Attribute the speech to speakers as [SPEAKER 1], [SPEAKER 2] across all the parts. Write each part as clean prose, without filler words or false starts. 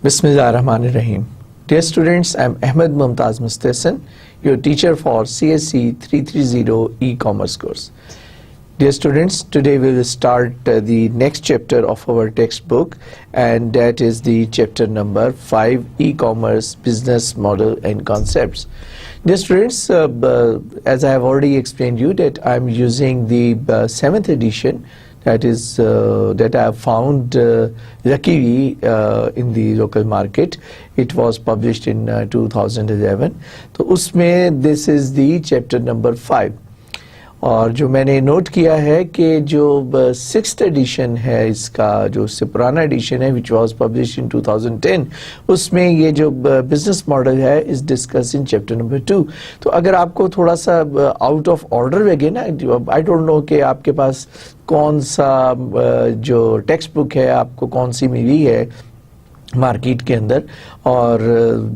[SPEAKER 1] Bismillahirrahmanirrahim. Dear students, I am Ahmed Mumtaz Mustahsin, your teacher for CSE 330 e-commerce course. Dear students, today we will start the next chapter of our textbook, and that is the chapter number 5, e-commerce business model and concepts. Dear students, as I have already explained you that I am using the 7th edition, that is that I have found luckily in the local market. It was published in 2011. तो उसमें this is the chapter number 5. और जो मैंने note किया है कि जो 6th addition है इसका, जो उससे पुराना एडिशन है which was published in 2010, उसमें ये जो बिजनेस मॉडल है is discuss in chapter number 2. तो अगर आपको थोड़ा सा आउट ऑफ ऑर्डर लगे ना, आई डोंट नो कि आपके पास कौन सा जो टेक्स्ट बुक है आपको कौन सी मिली है मार्केट के अंदर, और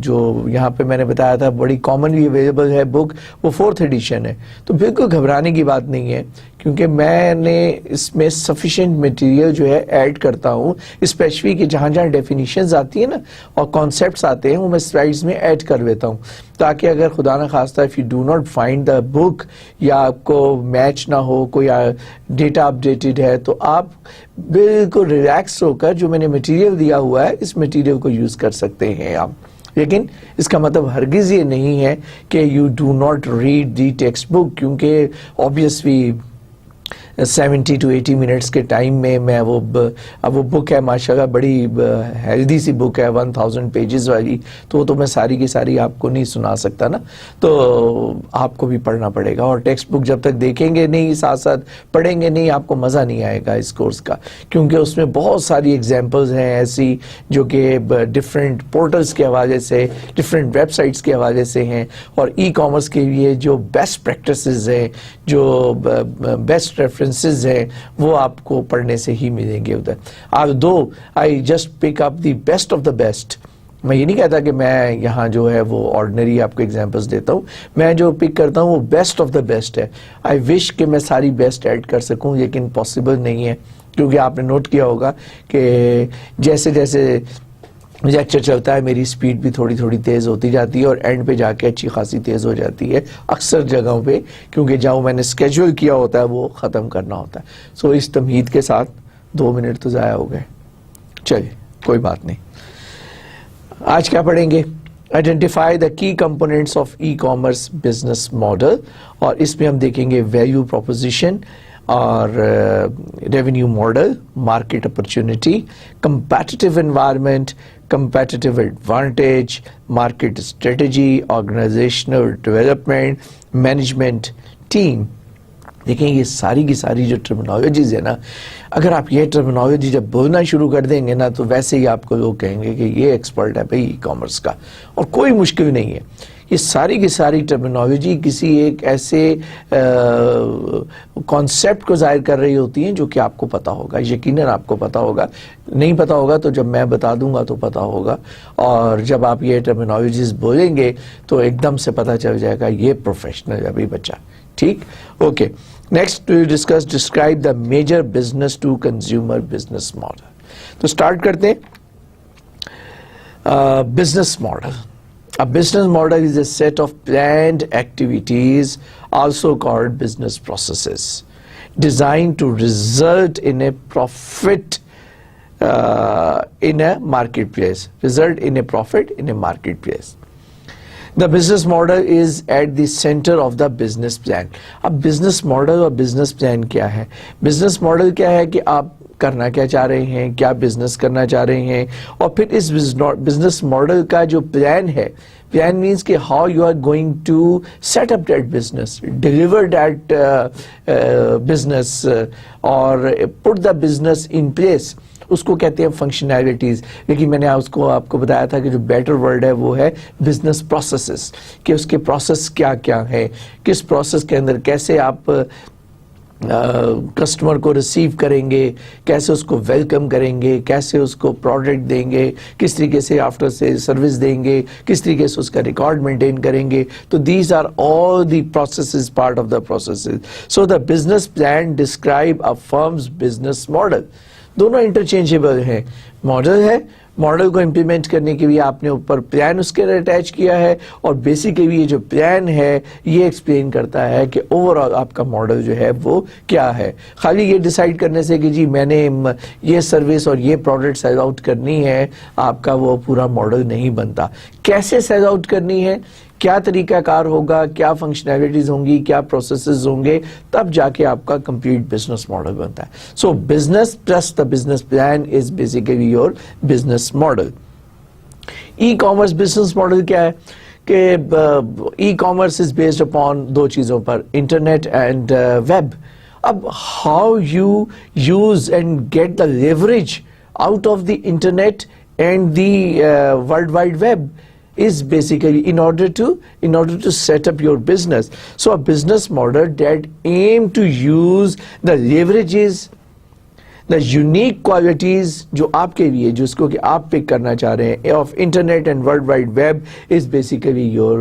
[SPEAKER 1] जो यहाँ पे मैंने बताया था बड़ी कॉमनली अवेलेबल है बुक, वो 4th एडिशन है. तो बिल्कुल घबराने की बात नहीं है, क्योंकि मैंने इसमें सफिशिएंट मटेरियल जो है ऐड करता हूँ, स्पेशली कि जहाँ जहाँ डेफिनेशंस आती है ना और कॉन्सेप्ट्स आते हैं वो मैं स्लाइड्स में ऐड कर लेता हूँ, ताकि अगर खुदा न खास्ता if you do not find the book या आपको मैच ना हो, कोई डेटा अपडेटेड है, तो आप बिल्कुल रिलैक्स होकर जो मैंने मटेरियल दिया हुआ है इस मटेरियल को यूज़ कर सकते हैं आप. लेकिन इसका मतलब हरगिज़ ये नहीं है कि you do not read the text book, क्योंकि ऑब्वियसली 70 to 80 मिनट्स के टाइम में मैं अब वो बुक है माशाल्लाह बड़ी हेल्दी सी बुक है 1000 पेजेस वाली, तो मैं सारी की सारी आपको नहीं सुना सकता ना, तो आपको भी पढ़ना पड़ेगा. और टेक्स्ट बुक जब तक देखेंगे नहीं, साथ साथ पढ़ेंगे नहीं, आपको मज़ा नहीं आएगा इस कोर्स का, क्योंकि उसमें बहुत सारी एग्जांपल्स हैं ऐसी जो कि डिफरेंट पोर्टल्स के हवाले से, डिफरेंट वेबसाइट्स के हवाले से हैं, और ई कॉमर्स के लिए जो बेस्ट प्रैक्टिसेस हैं, जो बेस्ट रेफरेंसेस हैं, वो आपको पढ़ने से ही मिलेंगे उधर. Though I just pick up the best of the best. मैं ये नहीं कहता कि मैं यहाँ जो है वो ऑर्डिनरी आपको एग्जांपल्स देता हूँ, मैं जो पिक करता हूँ वो बेस्ट ऑफ द बेस्ट है. आई विश कि मैं सारी बेस्ट ऐड कर सकूँ, लेकिन पॉसिबल नहीं है, क्योंकि आपने नोट किया होगा कि जैसे जैसे लेक्चर चलता है मेरी स्पीड भी थोड़ी थोड़ी तेज़ होती जाती है, और एंड पे जाके अच्छी खासी तेज़ हो जाती है अक्सर जगहों पे, क्योंकि जहाँ मैंने स्केड्यूल किया होता है वो ख़त्म करना होता है. सो इस तमहीद के साथ 2 मिनट तो ज़ाया हो गए. चलिए कोई बात नहीं. आज क्या पढ़ेंगे? Identify the key components of E commerce business model, और इसमें हम देखेंगे वैल्यू प्रोपोजिशन और revenue model, market opportunity, competitive environment, competitive advantage, market strategy, organizational development, management team. देखें ये सारी की सारी जो टर्मिनोलॉजीज है ना, अगर आप ये टर्मिनोलॉजी जब बोलना शुरू कर देंगे ना, तो वैसे ही आपको लोग कहेंगे कि ये एक्सपर्ट है भाई ई कॉमर्स का, और कोई मुश्किल नहीं है. ये सारी की सारी टर्मिनोलॉजी किसी एक ऐसे कॉन्सेप्ट को जाहिर कर रही होती हैं जो कि आपको पता होगा, यकीनन आपको पता होगा. नहीं पता होगा तो जब मैं बता दूंगा तो पता होगा, और जब आप ये टर्मिनोलॉजीज बोलेंगे तो एकदम से पता चल जाएगा ये प्रोफेशनल है भाई बच्चा. ठीक, okay. Next we discuss describe the major business to consumer business model. तो स्टार्ट करते हैं. Business model. A business model is a set of planned activities, also called business processes, designed to result in a profit in a marketplace. Result in a profit in a marketplace. The business model is at the center of the business plan. अब business model और business plan क्या है? Business model क्या है कि आप करना क्या चाह रहे हैं, क्या बिजनेस करना चाह रहे हैं, और फिर इस बिजनेस मॉडल का जो प्लान है, प्लान मीन्स कि how you are going to set up that business, deliver that business, और put the business in place, उसको कहते हैं फंक्शनैलिटीज़. लेकिन मैंने उसको आपको बताया था कि जो बेटर वर्ड है वो है बिजनेस प्रोसेसेस, कि उसके प्रोसेस क्या क्या है, किस प्रोसेस के अंदर कैसे आप कस्टमर को रिसीव करेंगे, कैसे उसको वेलकम करेंगे, कैसे उसको प्रोडक्ट देंगे, किस तरीके से आफ्टर से सर्विस देंगे, किस तरीके से उसका रिकॉर्ड मेंटेन करेंगे. तो these are all the processes, part of the processes. So the business plan describe a firm's business model. दोनों इंटरचेंजेबल हैं. मॉडल है, मॉडल को इम्प्लीमेंट करने के लिए आपने ऊपर प्लान उसके अटैच किया है, और बेसिकली ये जो प्लान है ये एक्सप्लेन करता है कि ओवरऑल आपका मॉडल जो है वो क्या है। खाली ये डिसाइड करने से कि जी मैंने ये सर्विस और ये प्रोडक्ट सेल आउट करनी है, आपका वो पूरा मॉडल नहीं बनता। कैसे सेल आउट करनी है, क्या तरीकाकार होगा, क्या फंक्शनैलिटीज होंगी, क्या प्रोसेसेस होंगे, तब जाके आपका कंप्लीट बिजनेस मॉडल बनता है। सो business plus the business plan is basically your business model. E commerce business model क्या है कि e commerce is based upon दो चीजों पर, इंटरनेट एंड वेब। अब how you use and get the leverage out of the internet and the world wide web is basically in order to set up your business. So a business model that aim to use the leverages, the unique qualities जो आपके लिए, जिसको कि आप pick करना चाह रहे हैं, of internet and world wide web is basically your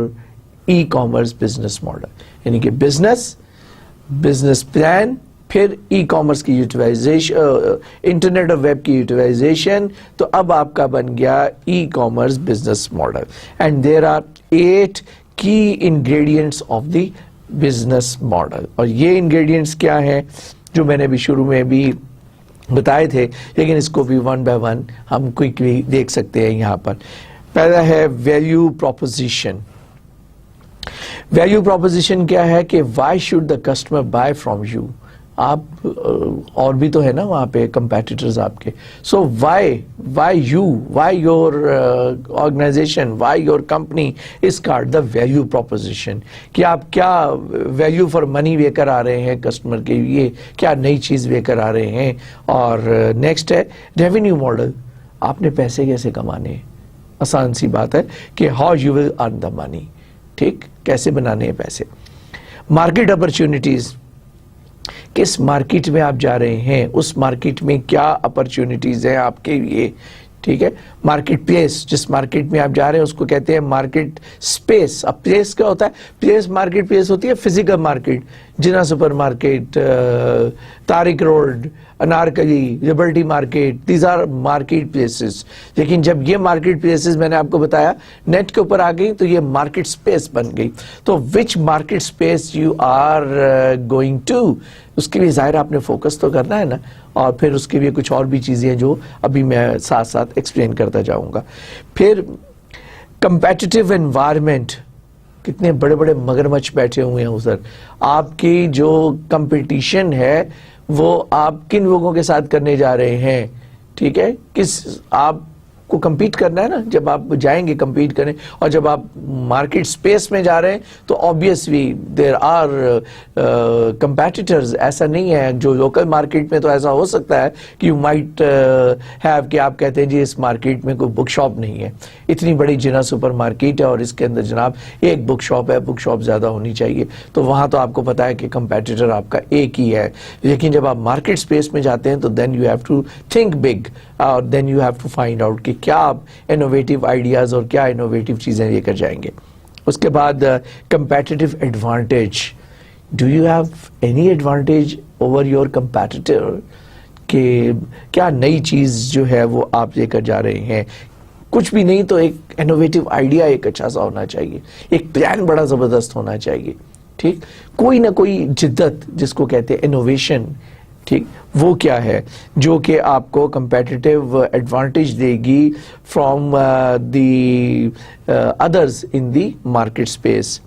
[SPEAKER 1] e-commerce business model. यानी कि business plan, फिर ई कॉमर्स की यूटिलाइजेशन, इंटरनेट और वेब की यूटिलाइजेशन, तो अब आपका बन गया e commerce business model. And there are 8 की ingredients of the business model. और ये इंग्रेडिएंट्स क्या हैं जो मैंने भी शुरू में भी बताए थे, लेकिन इसको भी वन बाय वन हम क्विकली देख सकते हैं यहाँ पर। पहला है वैल्यू प्रोपोजिशन। वैल्यू प्रोपोजिशन क्या है कि why should the customer bye from you. आप और भी तो है ना वहाँ पे कंपेटिटर्स आपके। So why your organization, why your company is called the value proposition, कि आप क्या वैल्यू फॉर मनी लेकर आ रहे हैं कस्टमर के लिए, क्या नई चीज़ लेकर आ रहे हैं। और नेक्स्ट है रेवेन्यू मॉडल, आपने पैसे कैसे कमाने हैं। आसान सी बात है कि how you will earn the money, ठीक, कैसे बनाने हैं पैसे। मार्केट अपॉर्चुनिटीज, किस मार्केट में आप जा रहे हैं, उस मार्केट में क्या अपॉर्चुनिटीज हैं आपके लिए, ठीक है। मार्केट प्लेस, जिस मार्केट में आप जा रहे हैं उसको कहते हैं मार्केट स्पेस। अब प्लेस क्या होता है, प्लेस मार्केट प्लेस होती है physical market, Jinnah super market, Tariq road, Anarkali, liberty market, these are market places. लेकिन जब ये मार्केट प्लेसेस मैंने आपको बताया नेट के ऊपर आ गई तो ये मार्केट स्पेस बन गई। तो which market space you are going to, उसके लिए जाहिर आपने फोकस तो करना है ना, और फिर उसके लिए कुछ और भी चीजें जो अभी मैं साथ साथ एक्सप्लेन करता जाऊंगा। फिर कंपेटिटिव एनवायरनमेंट, कितने बड़े बड़े मगरमच्छ बैठे हुए हैं उधर, आपकी जो कंपटीशन है वो आप किन लोगों के साथ करने जा रहे हैं, ठीक है, किस आपको compete करना है ना। जब आप जाएंगे compete करने, और जब आप मार्केट स्पेस में जा रहे हैं तो ऑब्वियसली देयर आर कंपेटिटर्स। ऐसा नहीं है, जो लोकल मार्केट में तो ऐसा हो सकता है कि यू माइट हैव कि आप कहते हैं जी इस मार्केट में कोई बुक शॉप नहीं है, इतनी बड़ी जिना सुपर मार्केट है और इसके अंदर जनाब एक बुक शॉप है, बुक शॉप ज्यादा होनी चाहिए, तो वहां तो आपको पता है कि कंपेटिटर आपका एक ही है। लेकिन जब आप मार्केट स्पेस में जाते हैं तो then you have to think big, और then you have to find out कि क्या आप इनोवेटिव आइडियाज और क्या इनोवेटिव चीजें लेकर जाएंगे। उसके बाद competitive advantage, do you have any advantage over your competitor, कि क्या नई चीज जो है वो आप लेकर जा रहे हैं। कुछ भी नहीं तो एक इनोवेटिव आइडिया एक अच्छा सा होना चाहिए, एक प्लान बड़ा जबरदस्त होना चाहिए, ठीक, कोई ना कोई जिद्दत जिसको कहते हैं इनोवेशन, ठीक, वो क्या है जो कि आपको कंपेटिटिव एडवांटेज देगी from the others in the market space.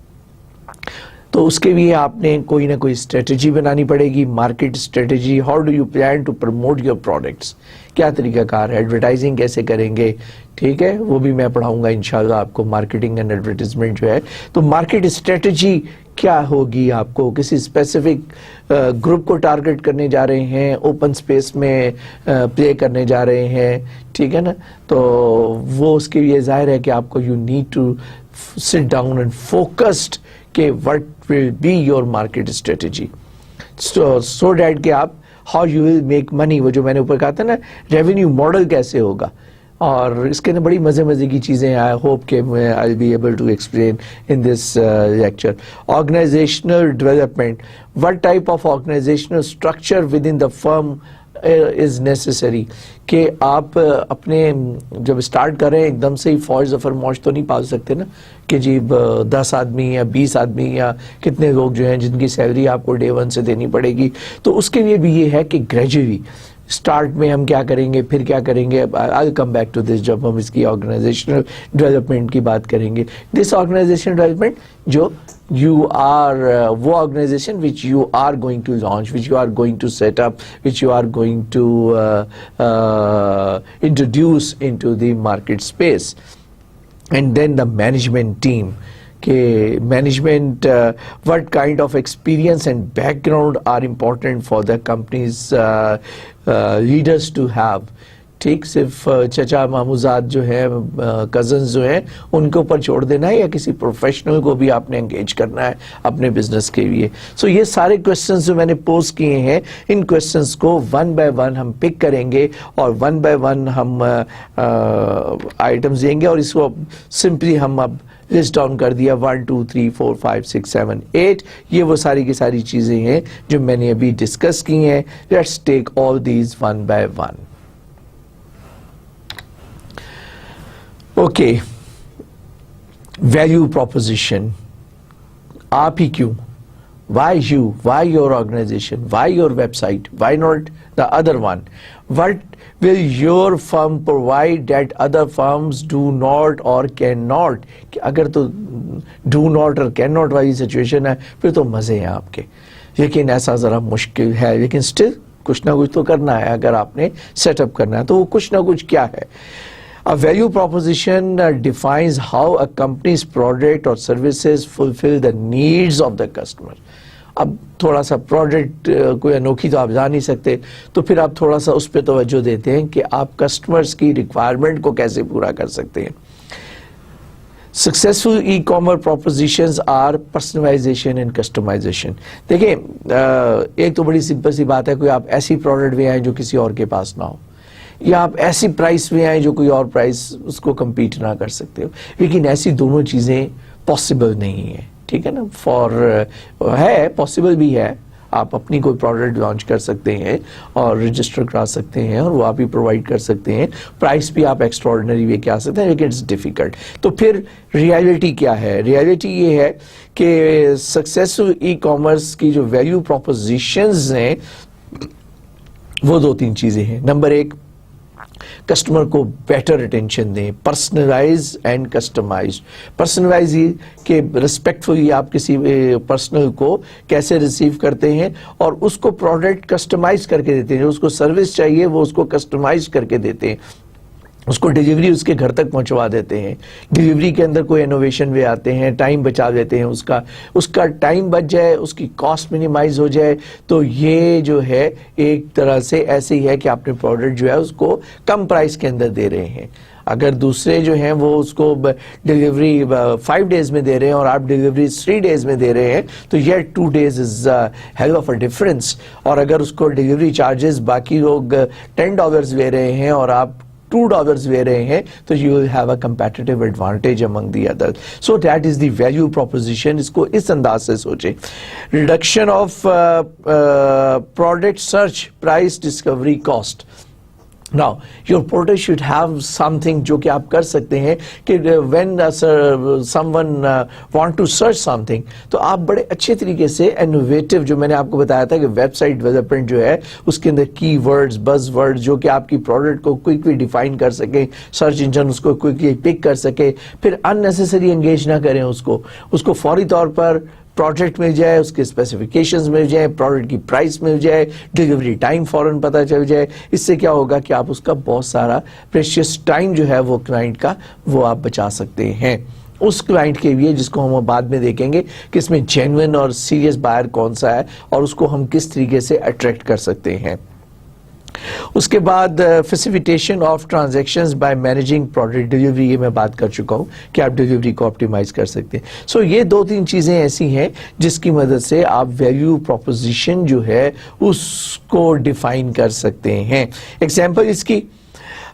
[SPEAKER 1] तो उसके लिए आपने कोई ना कोई स्ट्रेटजी बनानी पड़ेगी, market strategy. How do you plan to promote your products, क्या तरीकाकार है, एडवर्टाइजिंग कैसे करेंगे, ठीक है, वो भी मैं पढ़ाऊंगा इंशाल्लाह आपको, मार्केटिंग एंड एडवर्टाइजमेंट जो है। तो मार्केट स्ट्रेटजी क्या होगी, आपको किसी स्पेसिफिक ग्रुप को टारगेट करने जा रहे हैं, ओपन स्पेस में प्ले करने जा रहे हैं, ठीक है ना, तो वो उसके लिए जाहिर है कि आपको you need to sit down and focused कि what will be your market strategy, so that कि आप how you will make money, वो जो मैंने ऊपर कहा था ना रेवेन्यू मॉडल कैसे होगा। और इसके अंदर बड़ी मजे की चीजें हैं, आई होप कि मैं I will be able to explain in this lecture. Organizational development, what type of organizational structure within the firm is necessary کہ آپ اپنے جب اسٹارٹ کر رہے ہیں ایک دم سے ہی فوج ظفر موج تو نہیں پال سکتے نا کہ جی 10 آدمی یا 20 آدمی یا کتنے لوگ جو ہیں جن کی سیلری آپ کو ڈے 1 سے دینی پڑے گی. تو اس کے لیے بھی یہ ہے کہ گریجولی اسٹارٹ میں ہم کیا کریں گے, پھر کیا کریں گے, آئی کم بیک ٹو دس جب ہم اس کی آرگنائزیشنل ڈیولپمنٹ کی بات کریں گے. دس آرگنائزیشنل ڈیولپمنٹ جو you are وہ organization which you are going to launch, which you are going to set up, which you are going to introduce into the market space. And then the management team, management, what kind of experience and background are important for the company's leaders to have. ٹھیک, صرف چچا ماموزاد جو ہے, cousins جو ہیں, ان کے اوپر چھوڑ دینا ہے یا کسی پروفیشنل کو بھی آپ نے انگیج کرنا ہے اپنے بزنس کے لیے. سو یہ سارے کویسچنز جو میں نے پوز کیے ہیں, ان کویسچنز کو 1 by 1 ہم پک کریں گے اور 1 by 1 ہم آئٹمز دیں گے اور اس کو سمپلی ہم اب لسٹ ڈاؤن کر دیا 1 2 3 4 5 6 7 8. یہ وہ ساری کی ساری چیزیں ہیں جو میں نے ابھی ڈسکس کی ہیں. Let's take all these 1 by 1. Okay, value proposition. آپ ہی کیوں, why you, why your organization, why your website, why not the other one, what will your firm provide that other firms do not or can not. اگر تو do not or can not والی situation ہے پھر تو مزے ہیں آپ کے, لیکن ایسا ذرا مشکل ہے. لیکن اسٹل کچھ نہ کچھ تو کرنا ہے اگر آپ نے سیٹ اپ کرنا ہے. تو وہ کچھ نہ کچھ کیا ہے؟ A value proposition defines how a company's product or services fulfill the needs of the customer. اب تھوڑا سا پروڈکٹ کوئی انوکھی تو آپ جان نہیں سکتے, تو پھر آپ تھوڑا سا اس پہ توجہ دیتے ہیں کہ آپ کسٹمرز کی ریکوائرمنٹ کو کیسے پورا کر سکتے ہیں. Successful e-commerce propositions are personalization and customization. دیکھیں, ایک تو بڑی سمپل سی بات ہے, کوئی آپ ایسی پروڈکٹ بھی آئیں جو کسی اور کے پاس نہ ہو, یا آپ ایسی پرائس میں آئیں جو کوئی اور پرائس اس کو کمپیٹ نہ کر سکتے ہو. لیکن ایسی دونوں چیزیں پاسبل نہیں ہیں, ٹھیک ہے نا. ہے پاسبل بھی ہے, آپ اپنی کوئی پروڈکٹ لانچ کر سکتے ہیں اور رجسٹر کرا سکتے ہیں اور وہ آپ ہی پرووائڈ کر سکتے ہیں, پرائس بھی آپ ایکسٹراڈنری وے کے آ سکتے ہیں, لیکن اٹس ڈیفیکلٹ. تو پھر ریالٹی کیا ہے؟ ریالٹی یہ ہے کہ سکسیسفل ای کامرس کی جو ویلیو پروپوزیشنز ہیں وہ 2-3 چیزیں ہیں. نمبر 1, کسٹمر کو بیٹر اٹینشن دیں, پرسنلائز اینڈ کسٹمائز. پرسنلائز یہ کہ ریسپیکٹفلی آپ کسی پرسنل کو کیسے ریسیو کرتے ہیں اور اس کو پروڈکٹ کسٹمائز کر کے دیتے ہیں. جو اس کو سروس چاہیے وہ اس کو کسٹمائز کر کے دیتے ہیں, اس کو ڈیلیوری اس کے گھر تک پہنچوا دیتے ہیں. ڈیلیوری کے اندر کوئی انوویشن بھی آتے ہیں, ٹائم بچا دیتے ہیں, اس کا ٹائم بچ جائے, اس کی کاسٹ منیمائز ہو جائے. تو یہ جو ہے ایک طرح سے ایسے ہی ہے کہ آپ نے پروڈکٹ جو ہے اس کو کم پرائس کے اندر دے رہے ہیں. اگر دوسرے جو ہیں وہ اس کو ڈیلیوری 5 days میں دے رہے ہیں اور آپ ڈیلیوری 3 days میں دے رہے ہیں, تو یہ 2 days is hell of a difference. اور اگر اس کو ڈیلیوری چارجز باقی لوگ $10 لے رہے ہیں اور آپ $2 لے رہے ہیں, تو you will have a competitive advantage among the others. So that is the value proposition. اس کو اس انداز سے سوچیں. Reduction of product search, price, discovery, cost. Now, your product should have something جو کہ آپ کر سکتے ہیں کہ when someone want to search something, تو آپ بڑے اچھے طریقے سے انوویٹو, جو میں نے آپ کو بتایا تھا کہ ویب سائٹ ڈیولپمنٹ جو ہے اس کے اندر کی ورڈز, بز ورڈز جو کہ آپ کی پروڈکٹ کو کوئکلی ڈیفائن کر سکیں, سرچ انجن اس کو کوئکلی پک کر سکے. پھر اننیسیسری انگیج نہ کریں اس کو فوری طور پر پروڈکٹ مل جائے, اس کے اسپیسیفیکیشنز مل جائیں, پروڈکٹ کی پرائس مل جائے, ڈیلیوری ٹائم فوراً پتہ چل جائے. اس سے کیا ہوگا کہ آپ اس کا بہت سارا پریشیس ٹائم جو ہے وہ کلائنٹ کا وہ آپ بچا سکتے ہیں. اس کلائنٹ کے لیے جس کو ہم بعد میں دیکھیں گے کہ اس میں جینوئن اور سیریس بائر کون سا ہے اور اس کو ہم کس طریقے سے اٹریکٹ کر سکتے ہیں. اس کے بعد facilitation of transactions by managing product delivery, یہ میں بات کر چکا ہوں کہ آپ ڈیلیوری کو آپٹیمائز کر سکتے ہیں. سو یہ 2-3 چیزیں ایسی ہیں جس کی مدد سے آپ ویلیو پروپوزیشن جو ہے اس کو ڈیفائن کر سکتے ہیں. ایگزامپل اس کی,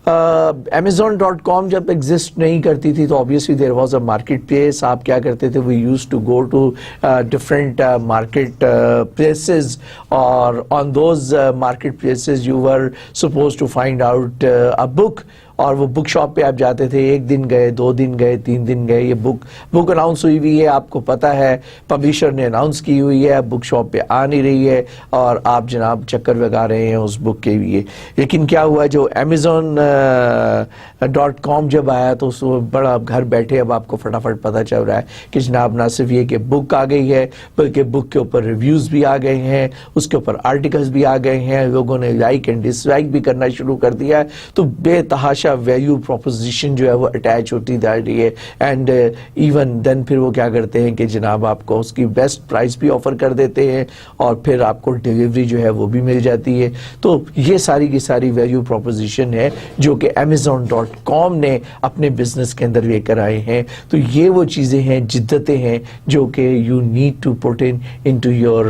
[SPEAKER 1] Amazon.com जब एग्जिस्ट नहीं करती थी तो obviously there was a market place. आप क्या करते थे, we use to go to different market places, और on those market places you were suppose to find out a book, और वो बुक शॉप पे आप जाते थे, 1 दिन गए, 2 दिन गए, 3 दिन गए, ये बुक अनाउंस हुई हुई है, आपको पता है पब्लिशर ने अनाउंस की हुई है, बुक शॉप पे आ नहीं रही है और आप जनाब चक्कर लगा रहे हैं उस बुक के लिए. लेकिन क्या हुआ, जो Amazon.com जब आया तो उस बड़ा घर बैठे अब आपको फटाफट पता चल रहा है कि जनाब ना सिर्फ ये कि बुक आ गई है बल्कि बुक के ऊपर रिव्यूज़ भी आ गए हैं, उसके ऊपर आर्टिकल्स भी आ गए हैं, लोगों ने लाइक एंड डिसलाइक भी करना शुरू कर दिया है. तो बेतहाशा वैल्यू प्रोपोजिशन जो है वो अटैच होती जा रही है. एंड इवन देन फिर वो क्या करते हैं कि जनाब आपको उसकी बेस्ट प्राइस भी ऑफर कर देते हैं और फिर आपको डिलीवरी जो है वो भी मिल जाती है. तो ये सारी की सारी वैल्यू प्रोपोजिशन है जो कि Amazon.com ने अपने बिजनेस के अंदर लेकर आए हैं. तो ये वो चीज़ें हैं, जिद्दतें हैं जो कि you need to put into your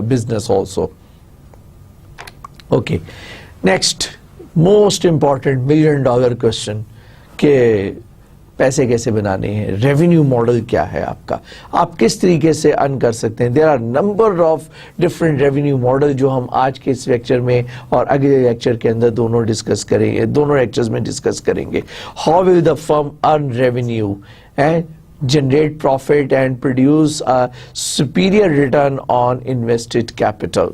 [SPEAKER 1] business also. Okay, next most important $1 million question के पैसे कैसे बनाने हैं, रेवेन्यू मॉडल क्या है आपका, आप किस तरीके से अर्न कर सकते हैं. There are number of different revenue model जो हम आज के इस लेक्चर में और अगले लेक्चर के अंदर दोनों डिस्कस करेंगे, दोनों लेक्चर्स में डिस्कस करेंगे. How will the firm earn revenue and generate profit and produce a superior return on invested capital.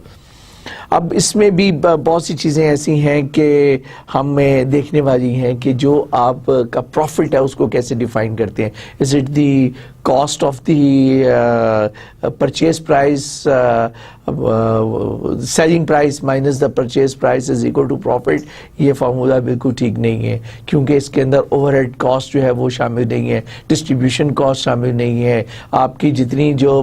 [SPEAKER 1] अब इसमें भी बहुत सी चीज़ें ऐसी हैं कि हमें देखने वाली हैं कि जो आप का प्रॉफिट है उसको कैसे डिफाइन करते हैं. Is it the cost of the purchase price, selling price minus the purchase price is equal to profit. ये फार्मूला बिल्कुल ठीक नहीं है क्योंकि इसके अंदर ओवरहेड कॉस्ट जो है वो शामिल नहीं है, डिस्ट्रीब्यूशन कॉस्ट शामिल नहीं है, आपकी जितनी जो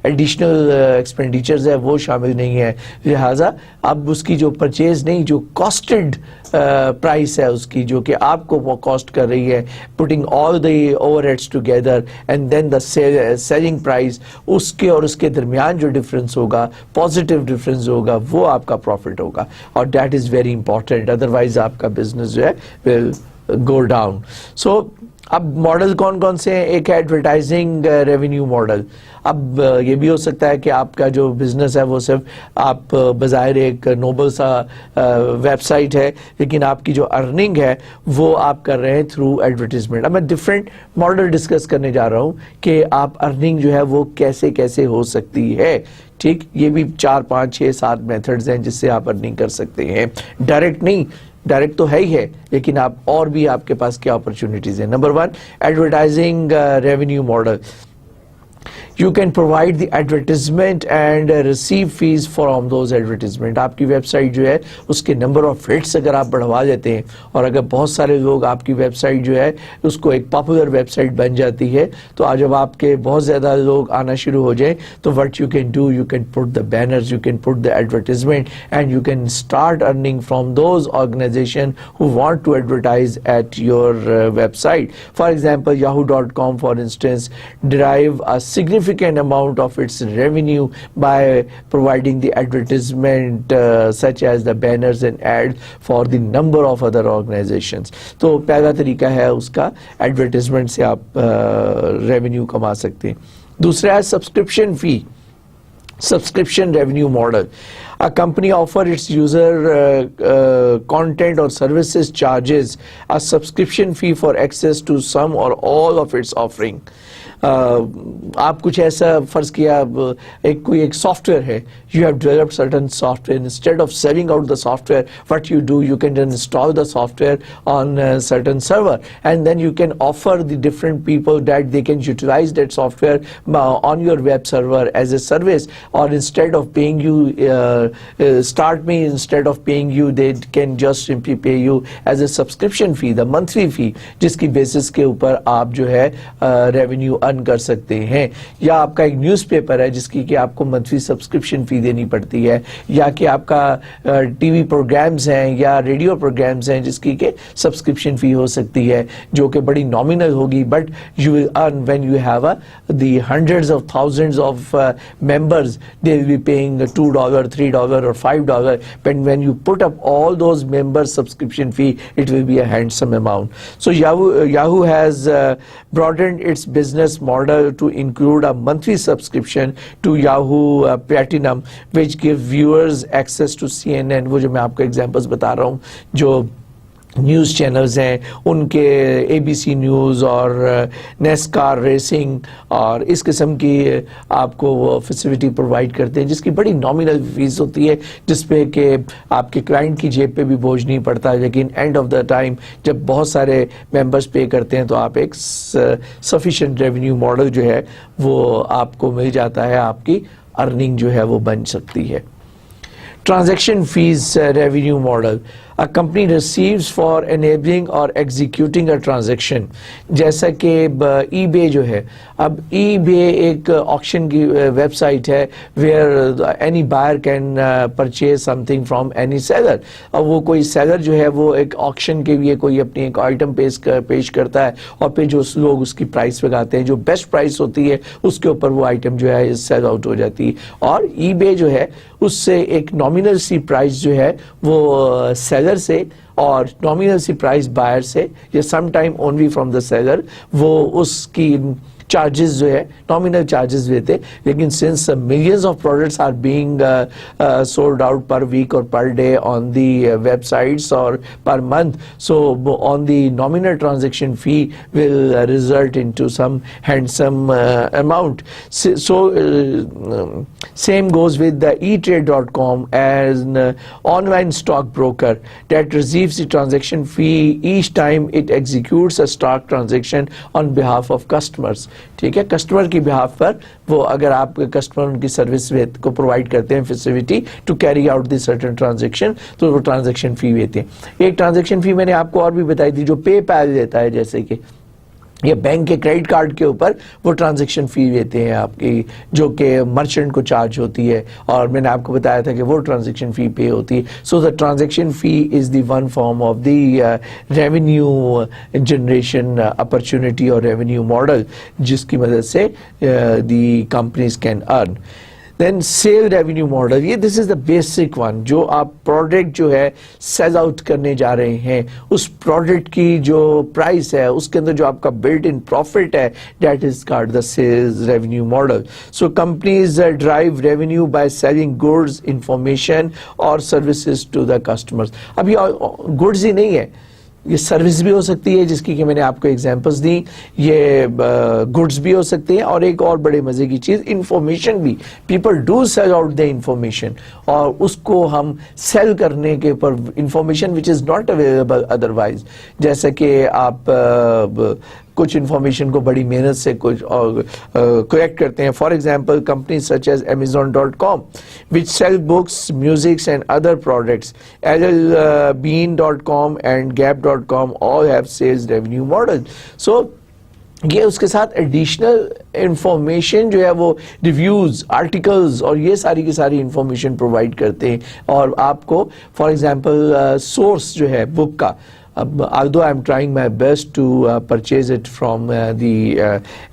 [SPEAKER 1] एडिशनल एक्सपेंडिचर्स है वो शामिल नहीं है. लिहाजा अब उसकी जो परचेज नहीं, जो कॉस्टेड प्राइस है उसकी, जो कि आपको वो कॉस्ट कर रही है, putting all the overheads together and then the selling price, उसके और उसके दरमियान जो डिफरेंस होगा, पॉजिटिव डिफरेंस होगा, वो आपका प्रॉफिट होगा. और that is very important, otherwise आपका बिजनेस जो है विल गो डाउन. सो अब मॉडल कौन कौन से हैं. एक है एडवर्टाइजिंग रेवेन्यू मॉडल. अब ये भी हो सकता है कि आपका जो बिजनेस है वो सिर्फ आप बज़ाहिर एक नोबल सा वेबसाइट है, लेकिन आपकी जो अर्निंग है वो आप कर रहे हैं थ्रू एडवर्टीजमेंट. अब मैं डिफरेंट मॉडल डिस्कस करने जा रहा हूँ कि आप अर्निंग जो है वो कैसे कैसे हो सकती है. ठीक, ये भी 4, 5, 6, 7 मेथड्स हैं जिससे आप अर्निंग कर सकते हैं. डायरेक्ट नहीं, डायरेक्ट तो है ही है, लेकिन आप और भी आपके पास क्या अपॉर्चुनिटीज है. Number 1, advertising revenue model. You can provide the advertisement and receive fees from those advertisement. आपकी वेबसाइट जो है उसके नंबर ऑफ हिट्स अगर आप बढ़वा देते हैं और अगर बहुत सारे लोग आपकी वेबसाइट जो है उसको एक पॉपुलर वेबसाइट बन जाती है, तो आज जब आपके बहुत ज़्यादा लोग आना शुरू हो जाएं तो what you can do, you can put the banners, you can put the advertisement and you can start earning from those organization who want to advertise at your website. For example, Yahoo.com for instance derive a significant amount of its revenue by providing the advertisement such as the banners and ads for the number of other organizations. तो पहला तरीका है उसका, advertisement से आप revenue कमा सकते हैं. दूसरा है subscription fee, subscription revenue model. A company offer its user content or services charges a subscription fee for access to some or all of its offering. आप कुछ ऐसा फर्ज किया, कोई एक सॉफ्टवेयर है, you have developed certain software. Instead of selling out the software, what you do, you can then install the software on a certain server and then you can offer the different people that they can utilize that software on your web server as a service, or instead of paying you instead of paying you, they can just simply pay you as a subscription fee, the monthly fee, जिसकी basis के ऊपर आप जो है revenue earn कर सकते हैं. या आपका एक न्यूज़पेपर है जिसकी कि आपको मंथली सब्सक्रिप्शन फी देनी पड़ती है, या कि आपका टीवी प्रोग्राम्स हैं या रेडियो प्रोग्राम्स हैं जिसकी कि सब्सक्रिप्शन फी हो सकती है जो कि बड़ी नॉमिनल होगी, but you will earn when you have the hundreds of thousands of members. They will be paying $2, $3, $10 or $5, but when you put up all those member subscription fee, it will be a handsome amount. So Yahoo has broadened its business model to include a monthly subscription to Yahoo Platinum, which gives viewers access to CNN. वो जो मैं आपको examples बता रहा हूँ, जो news channels हैं उनके ABC न्यूज़ और नेस्कार रेसिंग और इस किस्म की आपको वो फैसिलिटी प्रोवाइड करते हैं, जिसकी बड़ी नॉमिनल फीस होती है, जिसपे कि आपके क्लाइंट की जेब पे भी बोझ नहीं पड़ता, लेकिन एंड ऑफ द टाइम जब बहुत सारे मेंबर्स पे करते हैं तो आप एक सफिशिएंट रेवेन्यू मॉडल जो है वो आपको मिल जाता है, आपकी अर्निंग जो है वो बन सकती है. Transaction fees revenue model. A company receives for enabling or executing a transaction. जैसा कि eBay जो है, अब eBay एक auction की website है where any buyer can purchase something from any seller. अब वो कोई seller जो है वो एक auction के लिए कोई अपनी एक item पेश करता है और फिर जो लोग उसकी price लगाते हैं, जो best price होती है उसके ऊपर वो item जो है sell out हो जाती है, और eBay जो है उससे एक नॉमिनल सी प्राइस जो है वो सेलर से और नॉमिनल सी प्राइस बायर से या some time only from the seller वो उसकी चार्जेस जो है नॉमिनल चार्जेस लेते, लेकिन since millions of products are being sold out per week और per day on the websites और per month, so on the nominal transaction fee will result into some handsome amount. So same goes with the eTrade.com as an online stock broker that receives the transaction fee each time it executes a stock transaction on behalf of customers. ठीक है, customer की behalf पर वो अगर आप customer उनकी service को provide करते हैं facility to carry out the certain transaction, तो वो ट्रांजैक्शन फी लेते हैं. एक ट्रांजैक्शन फी मैंने आपको और भी बताई थी जो पेपैल लेता है, जैसे कि या बैंक के क्रेडिट कार्ड के ऊपर वो ट्रांजैक्शन फी लेते हैं आपकी, जो कि मर्चेंट को चार्ज होती है, और मैंने आपको बताया था कि वो ट्रांजैक्शन फी पे होती है. So the transaction fee is the one form of the revenue generation opportunity और रेवेन्यू मॉडल जिसकी मदद से the companies can earn. Then sale revenue model, ये this is the basic one. जो आप प्रोडक्ट जो है सेल आउट करने जा रहे हैं, उस प्रोडक्ट की जो प्राइस है उसके अंदर जो आपका बिल्ट इन प्रॉफिट है, that is called the sales revenue model. So companies drive revenue by selling goods, information और सर्विसेज टू द कस्टमर्स. अब ये गुड्स ही नहीं है, ये सर्विस भी हो सकती है जिसकी कि मैंने आपको एग्जांपल्स दी, ये गुड्स भी हो सकते हैं, और एक और बड़े मजे की चीज इंफॉर्मेशन भी. People do sell out the information, और उसको हम सेल करने के ऊपर information which is not available otherwise, जैसे कि आप कुछ इंफॉर्मेशन को बड़ी मेहनत से कुछ कलेक्ट करते हैं. For example companies such as Amazon.com which sell books, music and other products. LLbean.com and Gap.com all have sales revenue model. So ये उसके साथ एडिशनल इंफॉर्मेशन जो है वो रिव्यूज, आर्टिकल्स और ये सारी की सारी इंफॉर्मेशन प्रोवाइड करते हैं, और आपको फॉर एग्जांपल सोर्स जो है बुक का, although I'm trying my best to purchase it from the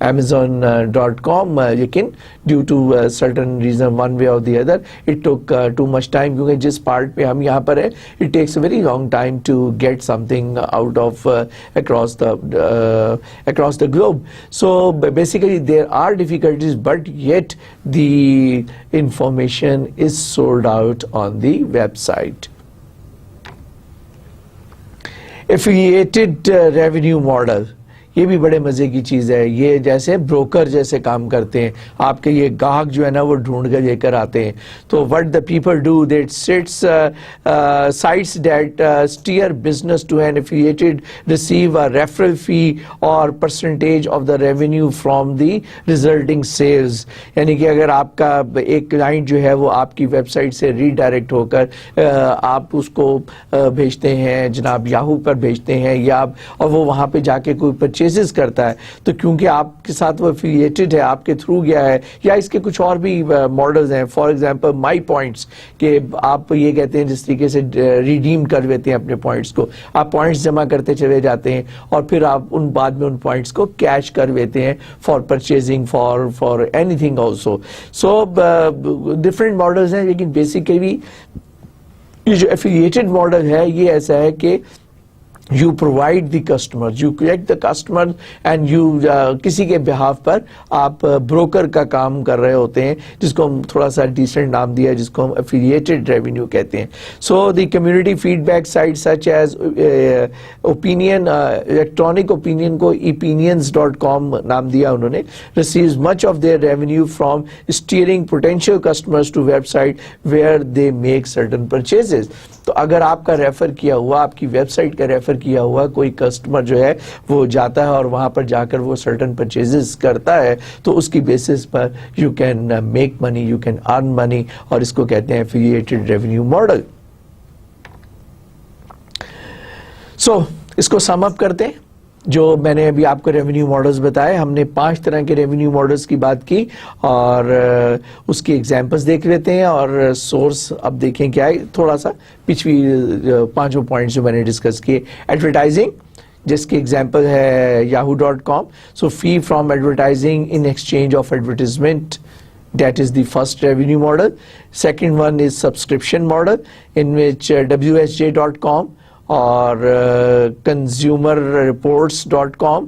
[SPEAKER 1] Amazon.com, लेकिन due to certain reason one way or the other it took too much time, क्योंकि जिस part पे हम यहाँ पर है it takes a very long time to get something out of across the globe. So basically there are difficulties, but yet the information is sold out on the website. Affiliated revenue model, ये भी बड़े मजे की चीज है. ये जैसे broker जैसे काम करते हैं, आपके ये ग्राहक जो है ना वो ढूंढ कर लेकर आते हैं. तो what the people do, that sites that steer business to an affiliated receive a referral fee और percentage of the revenue from the resulting sales. यानी कि अगर आपका एक क्लाइंट जो है वो आपकी वेबसाइट से रीडायरेक्ट होकर आप उसको भेजते हैं जनाब याहू पर भेजते हैं, या और वो वहाँ पे जाके कोई پرچیزز کرتا ہے تو کیونکہ آپ کے ساتھ وہ افیلیٹڈ ہے, آپ کے تھرو گیا ہے, یا اس کے کچھ اور بھی ماڈلز ہیں, فار ایگزامپل مائی پوائنٹس, کہ آپ یہ کہتے ہیں جس طریقے سے ریڈیم کر لیتے ہیں اپنے پوائنٹس کو, آپ پوائنٹس جمع کرتے چلے جاتے ہیں اور پھر آپ ان بعد میں ان پوائنٹس کو کیش کر لیتے ہیں for purchasing, for any thing also. So different models ہیں, لیکن بیسیکلی یہ جو ایفیلیٹڈ ماڈل ہے یہ ایسا ہے کہ you provide the customers, you collect the customers and you کسی کے behalf پر آپ بروکر کا کام کر رہے ہوتے ہیں, جس کو ہم تھوڑا سا ڈیسنٹ نام دیا ہے, جس کو ہم affiliated revenue کہتے ہیں. So the community feedback sites such as opinion, electronic opinion کو opinions.com نام دیا انہوں نے, receives much of their revenue from steering potential customers to website where they make certain purchases. تو اگر آپ کا ریفر کیا ہوا, آپ کی ویب سائٹ کا ریفر کیا ہوا کوئی کسٹمر جو ہے وہ جاتا ہے اور وہاں پر جا کر وہ سرٹن پرچیزز کرتا ہے, تو اس کی بیسس پر you can make money, you can earn money, اور اس کو کہتے ہیں ایفیلیٹڈ ریونیو ماڈل. سو اس کو سم اپ کرتے ہیں. جو میں نے ابھی آپ کو ریونیو ماڈلز بتائے, ہم نے 5 طرح کے ریونیو ماڈلز کی بات کی اور اس کی ایگزامپلس دیکھ لیتے ہیں, اور سورس اب دیکھیں کیا ہے. تھوڑا سا پچھلی 5 پوائنٹس جو میں نے ڈسکس کیے. ایڈورٹائزنگ, جس کی ایگزامپل ہے yahoo.com. سو فی from advertising in exchange of advertisement, that is the first revenue model. Second one is subscription model, in which wsj.com اور consumerreports.com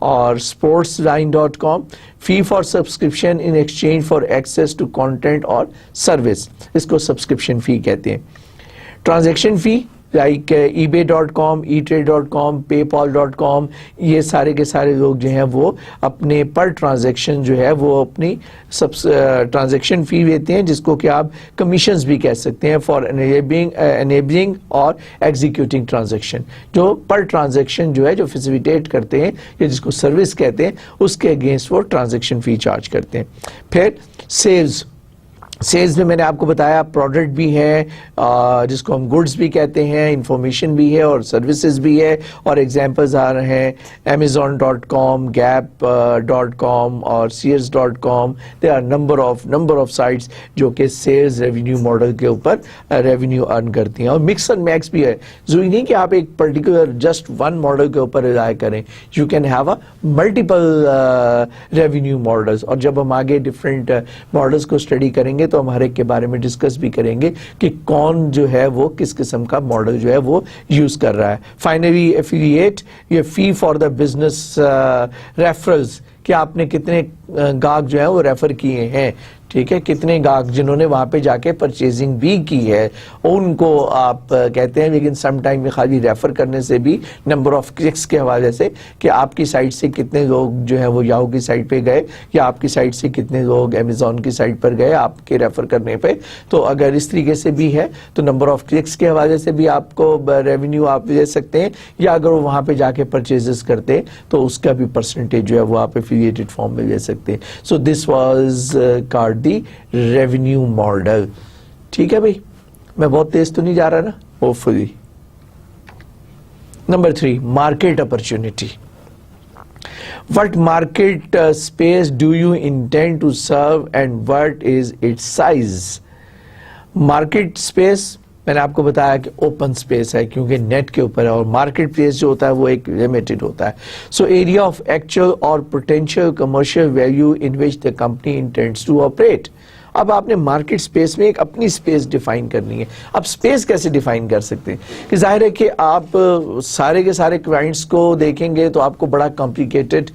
[SPEAKER 1] اور sportsline.com, fee for subscription in exchange for access to content اور service, اس کو subscription fee کہتے ہیں. transaction fee like ebay.com, etrade.com, paypal.com, یہ سارے کے سارے لوگ جو ہیں وہ اپنے پر ٹرانزیکشن جو ہے وہ اپنی ٹرانزیکشن فی لیتے ہیں, جس کو کہ آپ کمیشنز بھی کہہ سکتے ہیں, فار enabling اور ایگزیکیوٹنگ ٹرانزیکشن. جو پر ٹرانزیکشن جو ہے جو فیسیلیٹیٹ کرتے ہیں یا جس کو سروس کہتے ہیں, اس کے اگینسٹ وہ ٹرانزیکشن فی چارج کرتے ہیں. پھر سیلز, سیلز میں نے آپ کو بتایا پروڈکٹ بھی ہے جس کو ہم گڈس بھی کہتے ہیں, انفارمیشن بھی ہے اور سروسز بھی ہے, اور ایگزامپلز آ رہے ہیں amazon.com, gap.com اور sears.com. there are number of sites جو کہ سیلز ریونیو ماڈل کے اوپر ریونیو ارن کرتی ہیں. اور مکس اینڈ میکس بھی ہے, ضروری نہیں کہ آپ ایک پرٹیکولر جسٹ ون ماڈل کے اوپر رائے کریں, you can have a multiple revenue models. اور جب ہم آگے ڈفرینٹ ماڈلز کو اسٹڈی کریں گے تو ہم ہر ایک کے بارے میں ڈسکس بھی کریں گے کہ کون جو ہے وہ کس قسم کا ماڈل جو ہے وہ یوز کر رہا ہے. فائنلی ایفیلیٹ, یہ fee for the business referrals, کہ آپ نے کتنے گاہک جو ہیں وہ ریفر کیے ہیں, ٹھیک ہے, کتنے گاہک جنہوں نے وہاں پہ جا کے پرچیزنگ بھی کی ہے ان کو آپ کہتے ہیں. لیکن سم ٹائم میں خالی ریفر کرنے سے بھی نمبر آف کلکس کے حوالے سے کہ آپ کی سائٹ سے کتنے لوگ جو ہیں وہ یاہو کی سائٹ پہ گئے, یا آپ کی سائٹ سے کتنے لوگ امیزون کی سائٹ پر گئے آپ کے ریفر کرنے پہ, تو اگر اس طریقے سے بھی ہے تو نمبر آف کلکس کے حوالے سے بھی آپ کو ریونیو آپ لے سکتے ہیں, یا اگر وہ وہاں پہ جا کے پرچیزز کرتے ہیں تو اس کا بھی پرسنٹیج جو ہے وہ آپ ایفیلیٹڈ فارم میں لے سکتے ہیں. So this was called the revenue model. ٹھیک ہے بھائی, میں بہت تیز تو نہیں جا رہا نا, hope fully. Number 3, market opportunity. What market space do you intend to serve and what is its size? Market space میں نے آپ کو بتایا کہ اوپن اسپیس ہے کیونکہ نیٹ کے اوپر ہے, اور مارکیٹ پلیس جو ہوتا ہے وہ ایک لمیٹڈ ہوتا ہے. So area of actual or potential commercial value in which the company intends to operate. اب آپ نے مارکیٹ سپیس میں ایک اپنی سپیس ڈیفائن کرنی ہے. اب سپیس کیسے ڈیفائن کر سکتے ہیں کہ ظاہر ہے کہ آپ سارے کے سارے کلائنٹس کو دیکھیں گے تو آپ کو بڑا کمپلیکیٹڈ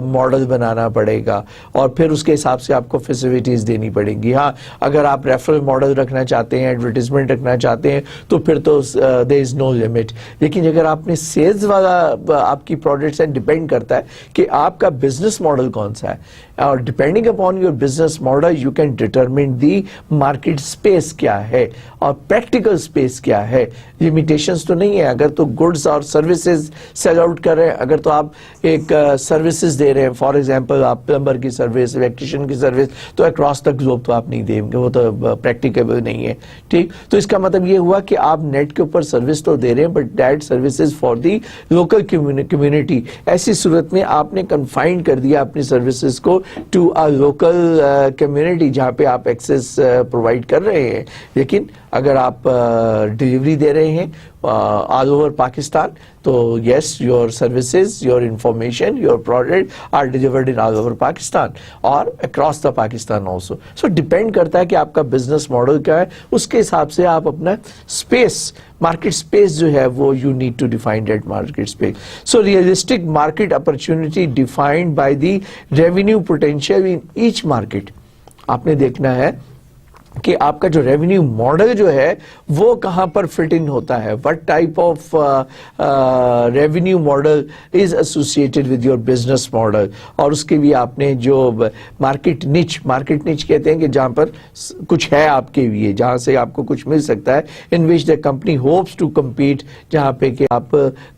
[SPEAKER 1] ماڈل بنانا پڑے گا, اور پھر اس کے حساب سے آپ کو فیسیلیٹیز دینی پڑیں گی. ہاں اگر آپ ریفرل ماڈل رکھنا چاہتے ہیں, ایڈورٹیزمنٹ رکھنا چاہتے ہیں, تو پھر تو دیر از نو لمٹ. لیکن اگر آپ نے سیلز والا آپ کی پروڈکٹس سے ڈیپینڈ کرتا ہے کہ آپ کا بزنس ماڈل کون سا ہے, اور depending upon your business model you can determine the market space क्या है और प्रैक्टिकल स्पेस क्या है. लिमिटेशंस तो नहीं है. अगर तो गुड्स और सर्विसेज सेल आउट कर रहे हैं, अगर तो आप एक सर्विसेज दे रहे हैं, फॉर एग्जांपल आप प्लम्बर की सर्विस, इलेक्ट्रिशियन की सर्विस, तो अक्रॉस द ग्लोब तो आप नहीं देंगे, वो तो प्रैक्टिकेबल नहीं है. ठीक, तो इसका मतलब ये हुआ कि आप नेट के ऊपर सर्विस तो दे रहे हैं, but that services for the local community. ऐसी सूरत में आपने कन्फाइन कर दिया अपनी सर्विसेज को टू अ लोकल कम्युनिटी जहाँ पे आप एक्सेस प्रोवाइड कर रहे हैं. लेकिन अगर आप डिलीवरी दे रहे हैं ऑल ओवर पाकिस्तान, तो yes, your services, your information, your product are delivered in all over Pakistan और across the Pakistan also. So depend करता है कि आपका बिजनेस मॉडल क्या है, उसके हिसाब से आप अपना स्पेस, मार्केट स्पेस जो है वो you need to define that market space. So realistic market opportunity defined by the revenue potential in each market. आपने देखना है कि आपका जो रेवेन्यू मॉडल जो है वो कहां पर फिट इन होता है. What type of revenue model is associated with your business model. और उसके भी आपने जो मार्केट निच कहते हैं कि जहां पर कुछ है आपके लिए, जहां से आपको कुछ मिल सकता है, in which the company hopes to compete, जहां पे कि आप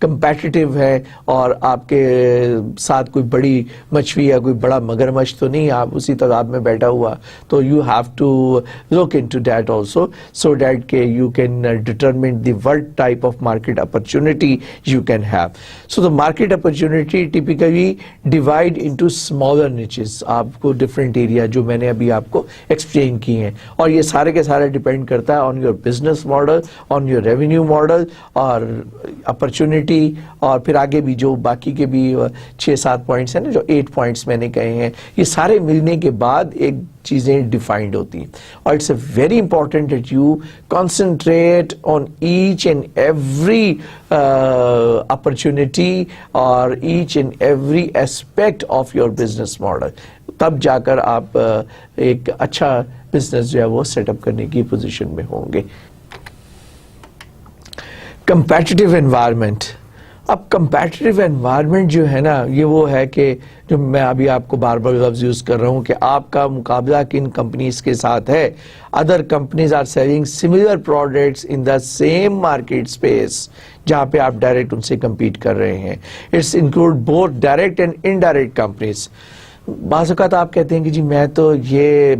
[SPEAKER 1] कंपेटिटिव है और आपके साथ कोई बड़ी मछली या कोई बड़ा मगरमच्छ तो नहीं, आप उसी तालाब में बैठा हुआ. तो you have to look into that also, so that you can determine the what type of market opportunity you can have. So the market opportunity typically divide into smaller niches. आपको different area जो मैंने अभी आपको explain की हैं, और ये सारे के सारे depend करता है on your business model, on your revenue model और opportunity, और फिर आगे भी जो बाकी के भी 6-7 points हैं ना, जो 8 points मैंने कहे हैं, ये सारे मिलने के बाद एक चीजें डिफाइंड होती हैं. और it's very important that you concentrate on each and every opportunity और each and every aspect of your business model. तब जाकर आप एक अच्छा बिजनेस जो है वो सेटअप करने की पोजीशन में होंगे. Competitive environment. अब कंपेटिटिव एनवायरनमेंट जो है ना, ये वो है कि जो मैं अभी आपको बार बार लफ्ज़ यूज़ कर रहा हूँ कि आपका मुकाबला किन कंपनीज के साथ है. Other companies are selling similar products in the same market space जहाँ पे आप डायरेक्ट उनसे compete कर रहे हैं. It's include both direct and indirect companies. बाज़ औक़ात आप कहते हैं कि जी मैं तो ये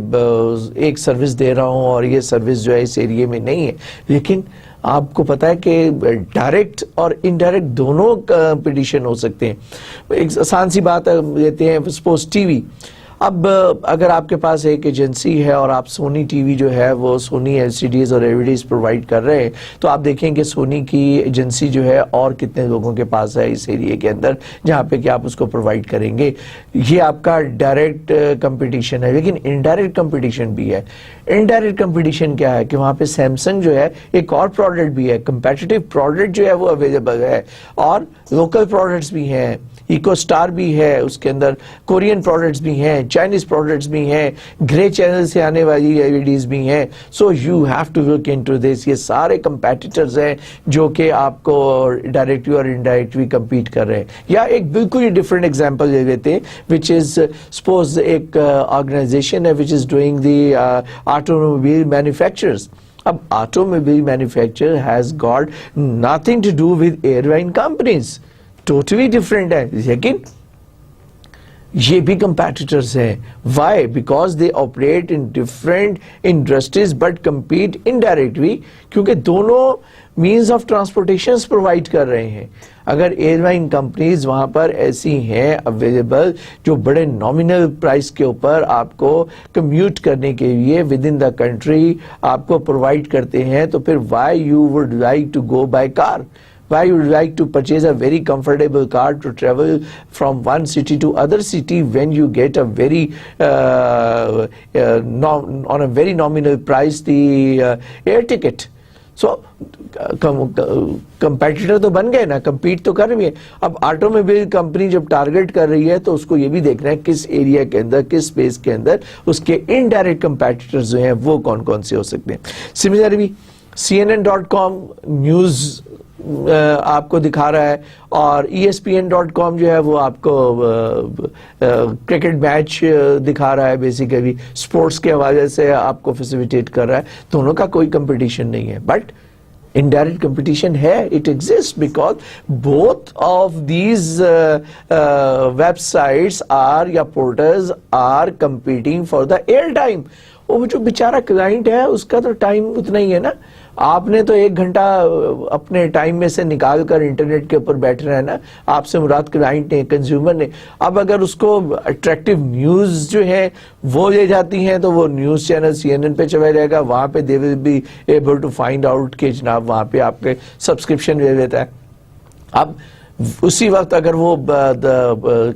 [SPEAKER 1] एक सर्विस दे रहा हूँ और ये सर्विस जो है इस एरिया में नहीं है, लेकिन आपको पता है कि डायरेक्ट और इनडायरेक्ट दोनों कंपटीशन हो सकते हैं. एक आसान सी बात लेते हैं, सपोज टीवी. अब अगर आपके पास एक एजेंसी है और आप सोनी टीवी जो है वो सोनी एलसीडीज और एलईडीज प्रोवाइड कर रहे हैं, तो आप देखें कि सोनी की एजेंसी जो है और कितने लोगों के पास है इस एरिया के अंदर जहाँ पे कि आप उसको प्रोवाइड करेंगे. ये आपका डायरेक्ट कंपटीशन है. लेकिन इनडायरेक्ट कंपटीशन भी है. इनडायरेक्ट कंपटीशन क्या है कि वहाँ पे सैमसंग जो है एक और प्रोडक्ट भी है, कंपेटिटिव प्रोडक्ट जो है वो अवेलेबल है, और लोकल प्रोडक्ट्स भी हैं, इको स्टार भी है, उसके अंदर कोरियन प्रोडक्ट्स भी हैं, चाइनीज प्रोडक्ट्स भी हैं, ग्रे चैनल से आने वाली एलईडीज भी हैं. So you have to look into this. ये सारे कंपेटिटर्स हैं जो कि आपको डायरेक्टली और इनडायरेक्टली compete कर रहे हैं. या एक बिल्कुल ही डिफरेंट एग्जांपल ले लेते हैं, विच इज सपोज एक ऑर्गेनाइजेशन है which is doing the automobile manufacturers. अब automobile manufacturer has got nothing to do with airline companies, totally different है, लेकिन ये भी कंपेटिटर्स हैं. Why? Because they operate in different industries but compete indirectly, क्योंकि दोनों मीन्स ऑफ ट्रांसपोर्टेशन प्रोवाइड कर रहे हैं. अगर एयरलाइन कंपनीज वहां पर ऐसी हैं अवेलेबल जो बड़े नॉमिनल प्राइस के ऊपर आपको कम्यूट करने के लिए विद इन द कंट्री आपको प्रोवाइड करते हैं, तो फिर why you would like to go by car? Why you would like to purchase a very comfortable car to travel from one city to other city when you get a very on a very nominal price the air ticket? So competitor तो बन गए ना, compete तो कर रही है. अब automobile company जब टारगेट कर रही है तो उसको ये भी देखना है किस एरिया के अंदर, किस स्पेस के अंदर उसके इनडायरेक्ट कंपेटिटर्स जो हैं वो कौन कौन से हो सकते हैं. सिमिलरली CNN.com न्यूज آپ کو دکھا رہا ہے, اور ESPN.com جو ہے وہ آپ کو کرکٹ میچ دکھا رہا ہے, بیسیکلی سپورٹس کے حوالے سے آپ کو فیسیلیٹیٹ کر رہا ہے. دونوں کا کوئی کمپٹیشن نہیں ہے, بٹ indirect competition ہے, it exists because both of these websites are یا portals are competing for the air time. وہ جو بیچارہ کلائنٹ ہے اس کا تو ٹائم اتنا ہی ہے نا. آپ نے تو 1 گھنٹہ اپنے ٹائم میں سے نکال کر انٹرنیٹ کے اوپر بیٹھ رہا ہے نا, آپ سے مراد کلائنٹ نے, کنزیومر نے. اب اگر اس کو اٹریکٹیو نیوز جو ہے وہ لے جاتی ہیں تو وہ نیوز چینل CNN پہ چلا جائے گا, وہاں پہ they will be able to find out کہ جناب وہاں پہ آپ کے سبسکرپشن لے لیتا ہے. اب اسی وقت اگر وہ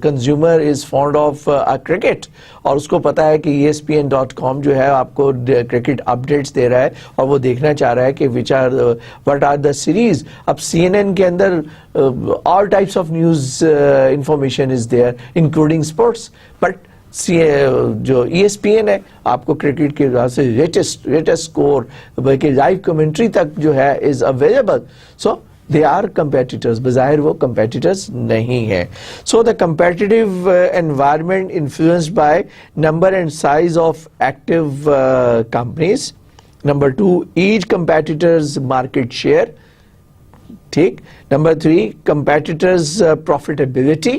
[SPEAKER 1] consumer is fond of cricket اور اس کو پتا ہے کہ ESPN.com جو ہے آپ کو کرکٹ اپڈیٹس دے رہا ہے اور وہ دیکھنا چاہ رہا ہے کہ وٹ آر دا سیریز. اب CNN کے اندر all types of news information is there including sports, but جو ESPN ہے آپ کو کرکٹ کے لحاظ سے لیٹسٹ اسکور بلکہ لائیو کمنٹری تک جو ہے is available. So they are competitors, بظاہر وہ competitors نہیں ہیں. So the competitive environment influenced by number and size of active companies. Number 2, each competitor's market share. ٹھیک. Number 3, competitors' profitability.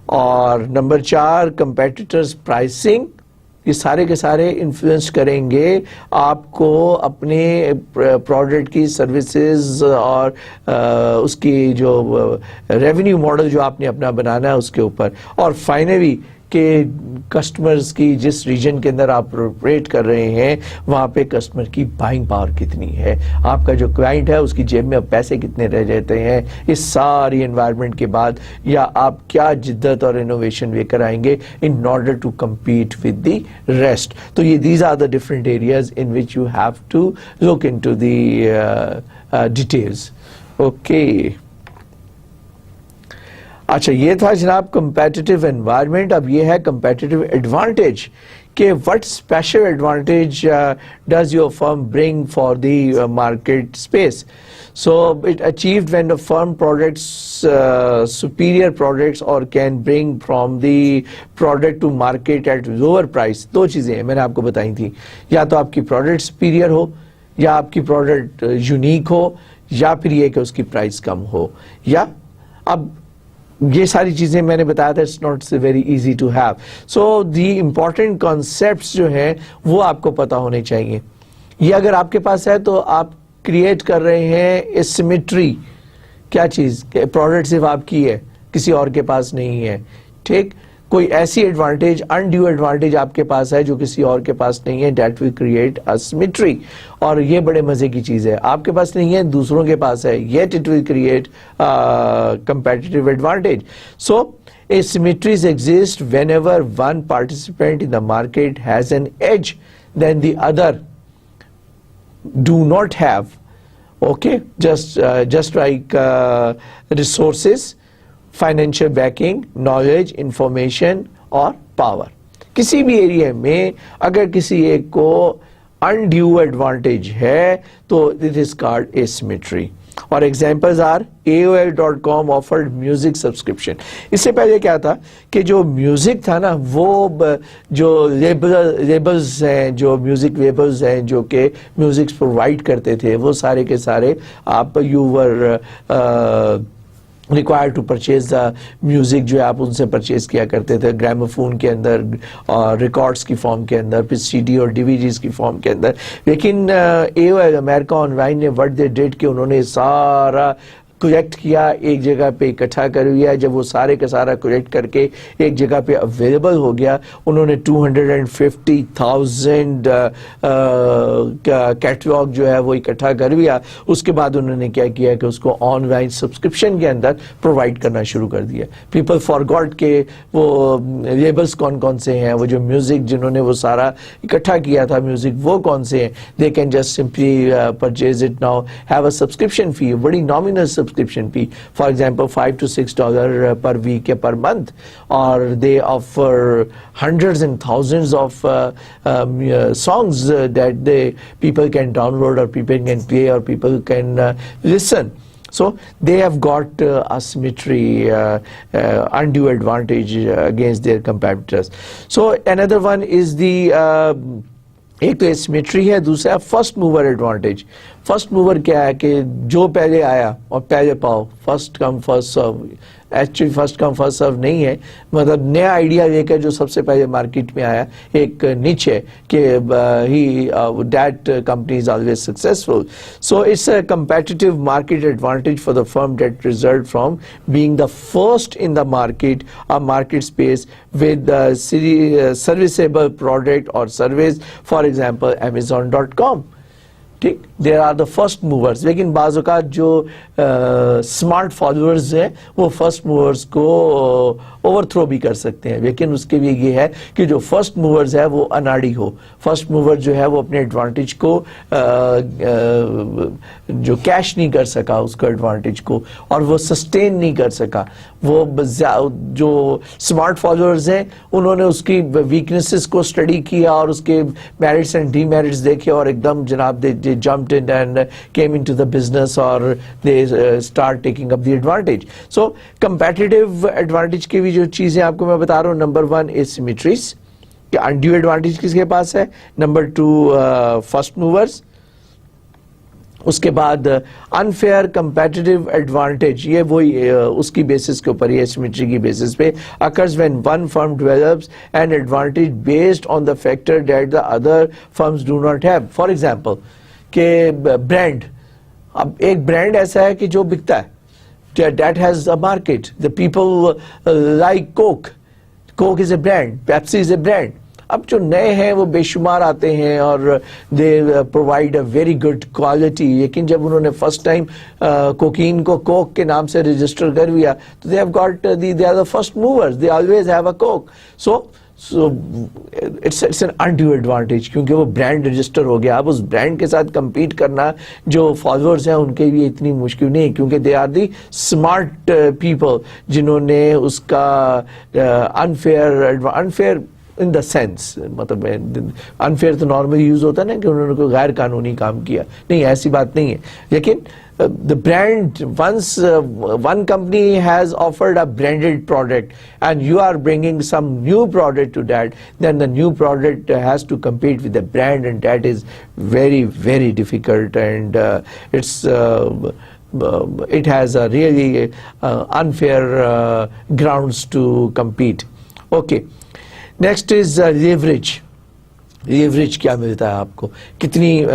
[SPEAKER 1] اور number 4, competitors' pricing. یہ سارے کے سارے انفلوئنس کریں گے آپ کو اپنے پروڈکٹ کی سروسز اور اس کی جو ریونیو ماڈل جو آپ نے اپنا بنانا ہے اس کے اوپر. اور فائنلی کہ کسٹمرز کی جس ریجن کے اندر آپ آپریٹ کر رہے ہیں وہاں پہ کسٹمر کی بائنگ پاور کتنی ہے, آپ کا جو کلائنٹ ہے اس کی جیب میں پیسے کتنے رہ جاتے ہیں. اس ساری انوائرمنٹ کے بعد یا آپ کیا جدت اور انوویشن لے کر آئیں گے in order to compete with the rest. تو یہ these are the different areas in which you have to look into the details. Okay, اچھا یہ تھا جناب کمپیٹیٹیو انوائرمنٹ. اب یہ ہے کمپیٹیٹیو ایڈوانٹیج کہ what special advantage does your firm bring for the market space. So it achieved when the firm products superior products or can bring from the product to market at lower price. دو چیزیں ہیں میں نے آپ کو بتائی تھی, یا تو آپ کی پروڈکٹ سپیریئر ہو, یا آپ کی پروڈکٹ یونیک ہو, یا پھر یہ کہ اس کی پرائس کم ہو. یا اب یہ ساری چیزیں میں نے بتایا تھا, it's not very easy to have. So the important concepts جو ہیں وہ آپ کو پتا ہونے چاہیے. یہ اگر آپ کے پاس ہے تو آپ کریٹ کر رہے ہیں اسیمیٹری. کیا چیز؟ پروڈکٹ صرف آپ کی ہے, کسی اور کے پاس نہیں ہے. ٹھیک, کوئی ایسی ایڈوانٹیج انڈیو ایڈوانٹیج آپ کے پاس ہے جو کسی اور کے پاس نہیں ہے, دیٹ ول کریٹ اسیمیٹری. اور یہ بڑے مزے کی چیز ہے, آپ کے پاس نہیں ہے دوسروں کے پاس ہے, yet it will create competitive advantage. So asymmetries exist whenever one participant in the market has an edge than the other do not have. Okay, just like resources, financial backing, knowledge, information اور power. کسی بھی area میں اگر کسی ایک کو undue advantage ہے تو it is called asymmetry. اور examples are AOL.com offered music subscription. اس سے پہلے کیا تھا کہ جو میوزک تھا نا وہ جو لیبلز ہیں, جو میوزک لیبلز ہیں جو کہ میوزک پرووائڈ کرتے تھے وہ سارے کے سارے آپ you were require to purchase the music جو ہے آپ ان سے پرچیز کیا کرتے تھے گراموفون کے اندر اور ریکارڈس کی فارم کے اندر, پھر CD اور DVDs کی فارم کے اندر. لیکن AOL امریکہ آن لائن نے وٹ دے ڈیڈ کہ انہوں نے سارا کلیکٹ کیا, ایک جگہ پہ اکٹھا کر لیا. جب وہ سارے کا سارا کلیکٹ کر کے ایک جگہ پہ اویلیبل ہو گیا, انہوں نے 250,000 کیٹلاگ جو ہے وہ اکٹھا کر لیا. اس کے بعد انہوں نے کیا کیا کہ اس کو آن لائن سبسکرپشن کے اندر پرووائڈ کرنا شروع کر دیا. پیپل فارگاٹ کہ وہ لیبلز کون کون سے ہیں, وہ جو میوزک جنہوں نے وہ سارا اکٹھا کیا تھا میوزک وہ کون سے ہیں. They can just simply purchase it now, have a subscription فی, بڑی nominal subscription fee, for example $5 to $6 per week per month, or they offer hundreds and thousands of songs that people can download or people can play or people can listen. So they have got asymmetry, undue advantage against their competitors. So another one is the एक तो asymmetry है, दूसरा है first mover advantage. First mover क्या है कि जो पहले आया और पहले पाओ, first come first serve. Actually first come first serve नहीं है, मतलब नया आइडिया लेकर जो सबसे पहले मार्केट में आया, एक निच है कि ही that company is always successful. So it's a competitive market advantage for the firm that result from being the first in the market or market space with serviceable product or service. For example, Amazon.com. ठीक, there are the first movers. लेकिन बाज़ औक़ात जो smart followers हैं वो first movers को overthrow भी कर सकते हैं. लेकिन उसके लिए ये है कि जो फर्स्ट मूवर्स है वो अनाड़ी हो. फर्स्ट मूवर जो है वो अपने एडवांटेज को जो कैश नहीं कर सका उसको एडवांटेज को, और वो सस्टेन नहीं कर सका. वो जो स्मार्ट फॉलोअर्स हैं उन्होंने उसकी वीकनेसेस को स्टडी किया और उसके मेरिट्स एंड डीमेरिट्स देखे और एकदम जनाब they jumped in and came into the business, or they start taking up the advantage. So competitive advantage की भी जो चीजें आपको मैं बता रहा हूँ, नंबर 1 asymmetries, कि undue advantage किसके पास है. Number 2 first movers. उसके बाद अनफेयर कंपेटिटिव एडवांटेज, ये वही उसकी बेसिस के ऊपर, एसिमेट्री की बेसिस पे occurs when one firm develops an advantage based on the factor that the other firms do not have. For example के ब्रांड, अब एक ब्रांड ऐसा है कि जो बिकता है, that has a market, the people like Coke. Coke is a brand, Pepsi is a brand. अब जो नए हैं वो बेशुमार आते हैं और they provide a very good quality. लेकिन जब उन्होंने फर्स्ट टाइम कोकीन को कोक के नाम से रजिस्टर कर लिया तो they have got they are the first movers, they always have a Coke. So it's an undue advantage, क्योंकि वो ब्रांड रजिस्टर हो गया. अब उस ब्रांड के साथ compete करना जो फॉलोअर्स हैं उनके लिए इतनी मुश्किल नहीं, क्योंकि they are the smart people जिन्होंने उसका अनफेयर इन द सेंस, मतलब अनफेयर तो नॉर्मली यूज होता है ना कि उन्होंने कोई गैर कानूनी काम किया, नहीं ऐसी बात नहीं है. लेकिन the brand, once one company has offered a branded product and you are bringing some new product to that, then the new product has to compete with the brand, and that is very, very difficult, and it has a really unfair grounds to compete. Okay, next is leverage. Leverage क्या मिलता है आपको, कितनी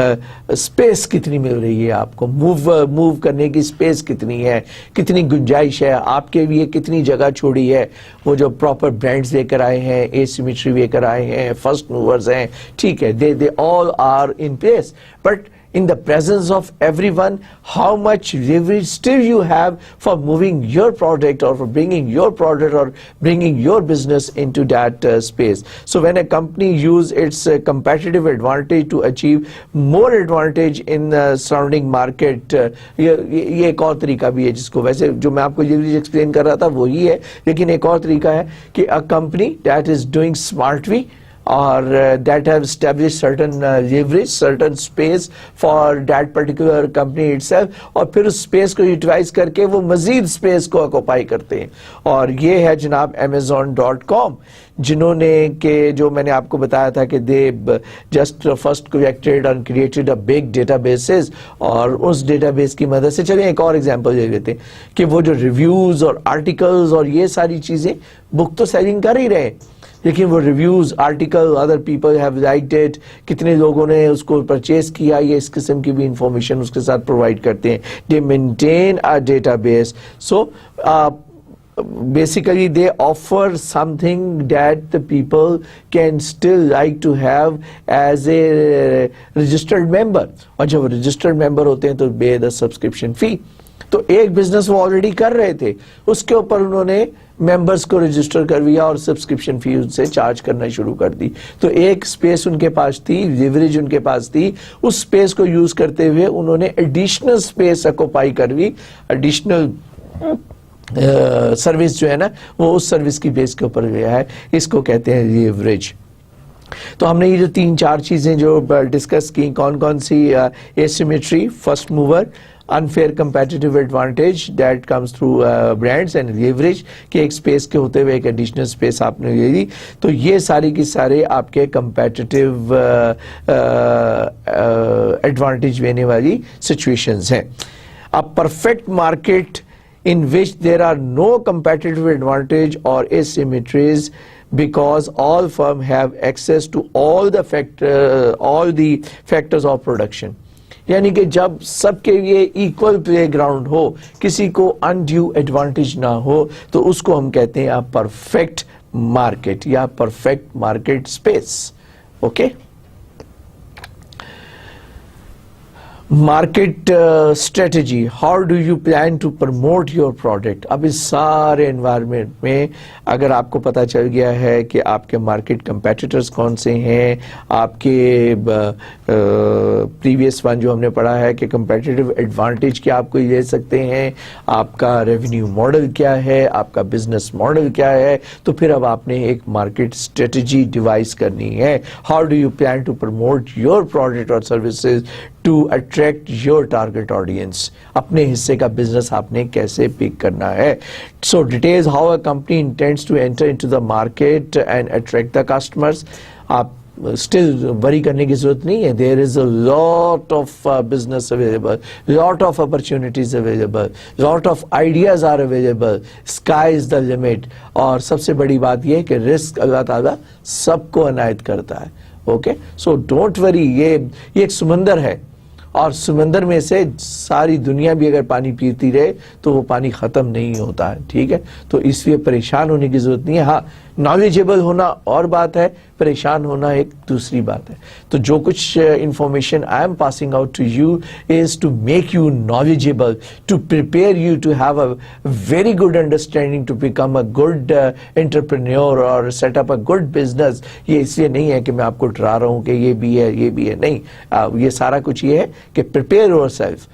[SPEAKER 1] space कितनी मिल रही है आपको, move करने की स्पेस कितनी है, कितनी गुंजाइश है आपके लिए, कितनी जगह छोड़ी है. वो जो प्रॉपर ब्रांड्स लेकर आए हैं, एसिमेट्री लेकर आए हैं, फर्स्ट मूवर्स हैं, ठीक है, they all are in place. But in the presence of everyone, how much leverage still you have for moving your product or for bringing your product or bringing your business into that space. So when a company use its competitive advantage to achieve more advantage in the surrounding market, ये एक और तरीका भी है जिसको, वैसे जो मैं आपको leverage explain कर रहा था वो ही है, लेकिन एक और तरीका है कि a company that is doing smartly or that have established certain leverage, certain space for that particular company itself, और फिर उस space को utilize करके वो मजीद space को occupy करते हैं. और ये है जनाब Amazon.com, जिन्होंने के जो मैंने आपको बताया था कि they just first collected and created a big databases, और उस database की मदद से, चलिए एक और example ले लेते हैं कि वो जो reviews और articles और ये सारी चीज़ें, book तो selling कर ही रहे हैं, लेकिन वो reviews, article, other people have liked it, कितने लोगों ने उसको परचेज किया, ये इस किस्म की भी इंफॉर्मेशन उसके साथ प्रोवाइड करते हैं. दे maintain a database. So basically they offer something that the people can still like to have as a registered member. और जब registered member होते हैं तो pay the subscription fee. तो एक बिजनेस वो ऑलरेडी कर रहे थे, उसके ऊपर उन्होंने मेंबर्स को रजिस्टर कर दिया और सब्सक्रिप्शन फी उनसे चार्ज करना शुरू कर दी. तो एक स्पेस उनके पास थी, लीवरेज उनके पास थी, उस स्पेस को यूज करते हुए उन्होंने एडिशनल स्पेस ऑक्यूपाई कर ली, एडिशनल सर्विस जो है ना वो उस सर्विस की बेस के ऊपर गया है, इसको कहते हैं लीवरेज. तो हमने ये जो 3-4 चीज़ें जो डिस्कस की, कौन कौन सी, asymmetry, first mover, unfair competitive advantage that comes through brands and leverage, कि एक स्पेस के होते हुए एक एडिशनल स्पेस आपने ले ली, तो ये सारी की सारे आपके कंपेटिटिव एडवांटेज देने वाली सिचुएशंस हैं. A perfect market in which there are no competitive advantage or asymmetries because all firms have access to all the factors of production. यानी कि जब सबके लिए इक्वल प्ले ग्राउंड हो, किसी को अनड्यू एडवांटेज ना हो, तो उसको हम कहते हैं परफेक्ट मार्केट या perfect market space. Okay, market strategy, how do you plan to promote your product. अब इस सारे एनवायरनमेंट में अगर आपको पता चल गया है कि आपके मार्केट कंपेटिटर्स कौन से हैं, आपके प्रीवियस वन जो हमने पढ़ा है कि कंपेटिटिव एडवांटेज क्या आपको ले सकते हैं, आपका रेवेन्यू मॉडल क्या है, आपका बिजनेस मॉडल क्या है, तो फिर अब आपने एक मार्केट स्ट्रेटजी डिवाइस करनी है. How do you plan to promote your product और services to attract your target audience. अपने हिस्से का बिजनेस आपने कैसे पिक करना है. So details how a company intends to enter into the market and attract the customers. आप still worry करने की जरूरत नहीं है. There is a lot of business available, lot of opportunities available, lot of ideas are available. Sky is the limit. और सबसे बड़ी बात यह है कि रिस्क अल्लाह ताला सबको अनायत करता है. Okay, so don't worry. ये एक समंदर है और समंदर में से सारी दुनिया भी अगर पानी पीती रहे तो वो पानी खत्म नहीं होता है. ठीक है, तो इसलिए परेशान होने की जरूरत नहीं है. हाँ, नॉलेजेबल होना और बात है, परेशान होना एक दूसरी बात है. तो जो कुछ information I am passing out to you is to make you knowledgeable, to prepare you to have a very good understanding, to become a good entrepreneur और set up a good business. ये इसलिए नहीं है कि मैं आपको डरा रहा हूँ कि ये भी है ये भी है, नहीं. ये सारा कुछ ये है कि prepare yourself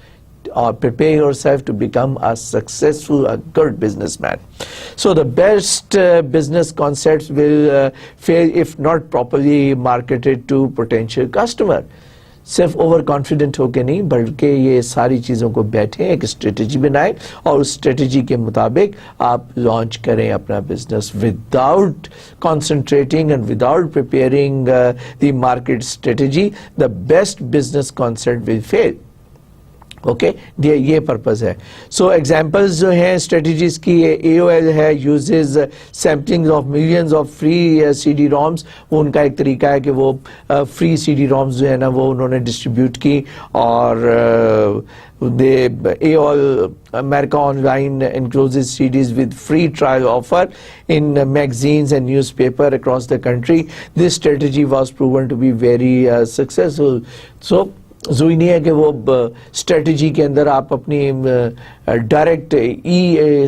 [SPEAKER 1] or prepare yourself to become a successful, a good businessman. So the best business concepts will fail if not properly marketed to potential customer. सिर्फ ओवर कॉन्फिडेंट होके नहीं, बल्कि ये सारी चीज़ों को बैठे एक स्ट्रेटजी बनाएं और उस स्ट्रेटजी के मुताबिक आप लॉन्च करें अपना business. Without concentrating and without preparing the market strategy, the best business concept will fail. Okay, ये पर्पस है. सो एग्जांपल्स जो हैं स्ट्रेटजीज की, AOL है, uses sampling of millions of free CD ROMs. वो उनका एक तरीका है कि वो फ्री CD ROMs जो है ना वो उन्होंने डिस्ट्रीब्यूट की. और AOL America Online encloses CDs with free trial offer in magazines and newspaper across the country. This strategy was proven to be very successful. So ज़रूरी नहीं है कि वो स्ट्रेटजी के अंदर आप अपनी डायरेक्ट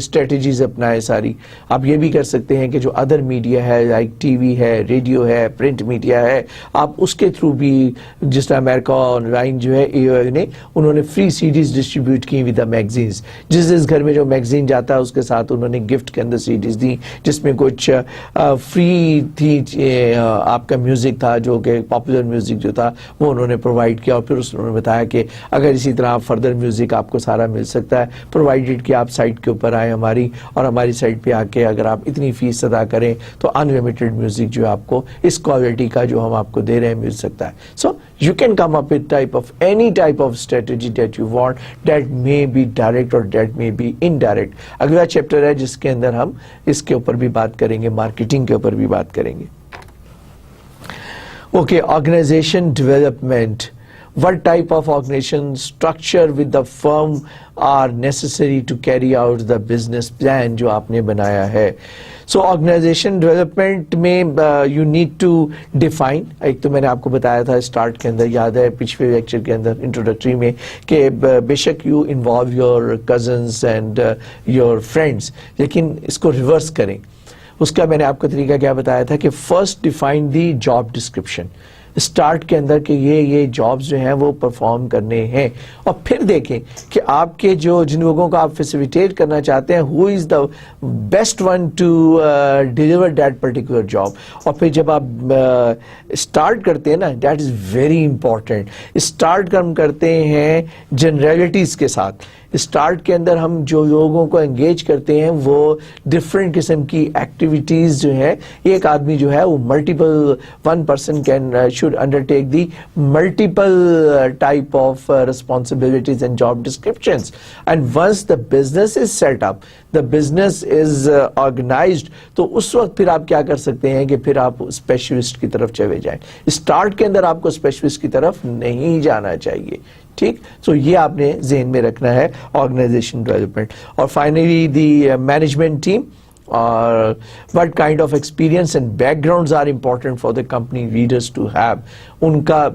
[SPEAKER 1] स्ट्रेटजीज अपनाएं सारी. आप ये भी कर सकते हैं कि जो अदर मीडिया है, लाइक TV है, रेडियो है, प्रिंट मीडिया है, आप उसके थ्रू भी, जिस तरह अमेरिका ऑनलाइन जो है AOL ने, उन्होंने फ्री CDs डिस्ट्रीब्यूट की विद द मैगजीन्स. जिस घर में जो मैगजीन जाता है उसके साथ उन्होंने गिफ्ट के अंदर CDs दी, जिसमें कुछ फ्री थी. आपका म्यूजिक था जो कि पॉपुलर म्यूजिक जो था वो उन्होंने प्रोवाइड किया. और फिर उन्होंने बताया कि अगर इसी तरह फर्दर म्यूजिक आपको सारा मिल सकता है, प्रोवाइडेड कि आप साइट के ऊपर आए हमारी, और हमारी साइट पे आके अगर आप इतनी फीस अदा करें तो अनलिमिटेड म्यूजिक जो आपको इस क्वालिटी का जो हम आपको दे रहे हैं मिल सकता है. So you can come up with any type of strategy that you want, that may be direct और दैट मे बी इनडायरेक्ट. अगला चैप्टर है जिसके अंदर हम इसके ऊपर भी बात करेंगे, मार्केटिंग के ऊपर भी बात करेंगे. Okay, organization development. What type of organization structure with the firm are necessary to carry out the business plan जो आपने बनाया है. So organization development में you need to define. एक तो मैंने आपको बताया था स्टार्ट के अंदर, याद है पिछले लेक्चर के अंदर इंट्रोडक्टरी में, कि बेशक you involve your cousins and your friends, लेकिन इसको रिवर्स करें. उसका मैंने आपको तरीका क्या बताया था कि first define the job description. Start کے اندر کہ یہ جابز جو ہیں وہ پرفارم کرنے ہیں, اور پھر دیکھیں کہ آپ کے جن لوگوں کو آپ فیسیلیٹیٹ کرنا چاہتے ہیں who is the best one to deliver that particular job. اور پھر جب آپ اسٹارٹ کرتے ہیں نا, that is very important. Start ہم کرتے ہیں جنرلٹیز کے ساتھ. اسٹارٹ کے اندر ہم جو لوگوں کو انگیج کرتے ہیں وہ ڈفرینٹ قسم کی ایکٹیویٹیز جو ہے, ایک آدمی جو ہے وہ multiple one person can should under take the multiple type of responsibilities and job descriptions. And once the business is set up, the business is organized, تو اس وقت پھر آپ کیا کر سکتے ہیں کہ پھر آپ اسپیشلسٹ کی طرف چلے جائیں. اسٹارٹ کے اندر آپ کو اسپیشلسٹ کی طرف نہیں جانا چاہیے. ٹھیک, سو یہ آپ نے ذہن میں رکھنا ہے آرگنائزیشن ڈیولپمنٹ. اور finally the management team, or what kind of experience and backgrounds are important for the company leaders to have. ان کا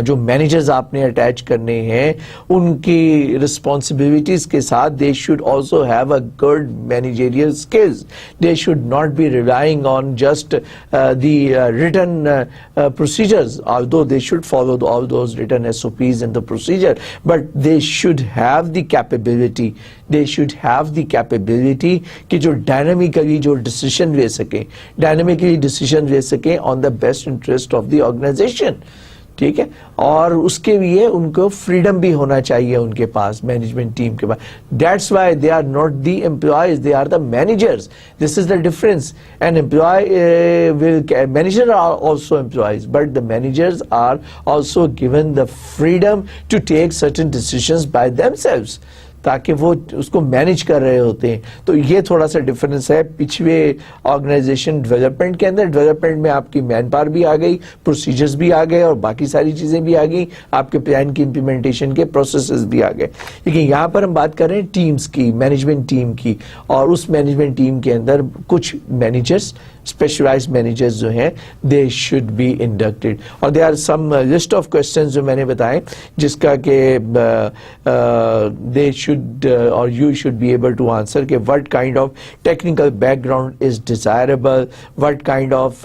[SPEAKER 1] جو مینیجرز آپ نے اٹیچ کرنے ہیں ان کی رسپانسبلٹیز کے ساتھ they should also have a good managerial skills. They should not be relying on just the written procedures, although they should follow all those written SOPs and the procedure, but they should have the capability. They should have the capability کہ جو dynamically جو decision لے سکیں, dynamically decision لے سکیں on the best interest of the organization. ٹھیک ہے, اور اس کے لیے ان کو فریڈم بھی ہونا چاہیے ان کے پاس, مینجمنٹ ٹیم کے پاس. That's why they are not the employees, they are the managers. This is the difference. An employee will, manager are also employees, but the managers are also given the freedom to take certain decisions by themselves, تاکہ وہ اس کو manage کر رہے ہوتے ہیں. تو یہ تھوڑا سا ڈفرنس ہے پچھلے آرگنائزیشن ڈیولپمنٹ کے اندر. ڈیولپمنٹ میں آپ کی مین پاور بھی آ گئی, پروسیجرز بھی آ گئے, اور باقی ساری چیزیں بھی آ گئی, آپ کے پلان کی امپلیمنٹیشن کے پروسیسز بھی آ گئے. لیکن یہاں پر ہم بات کر رہے ہیں ٹیمز کی, مینجمنٹ ٹیم کی, اور اس مینجمنٹ ٹیم کے اندر کچھ مینیجرز, اسپیشلائزڈ مینیجرز جو ہیں دے شوڈ بی انڈکٹیڈ. اور they are some list of questions جو میں نے بتائے, جس کا کہ دے should or you should be able to answer کہ what kind of technical background is desirable, what kind of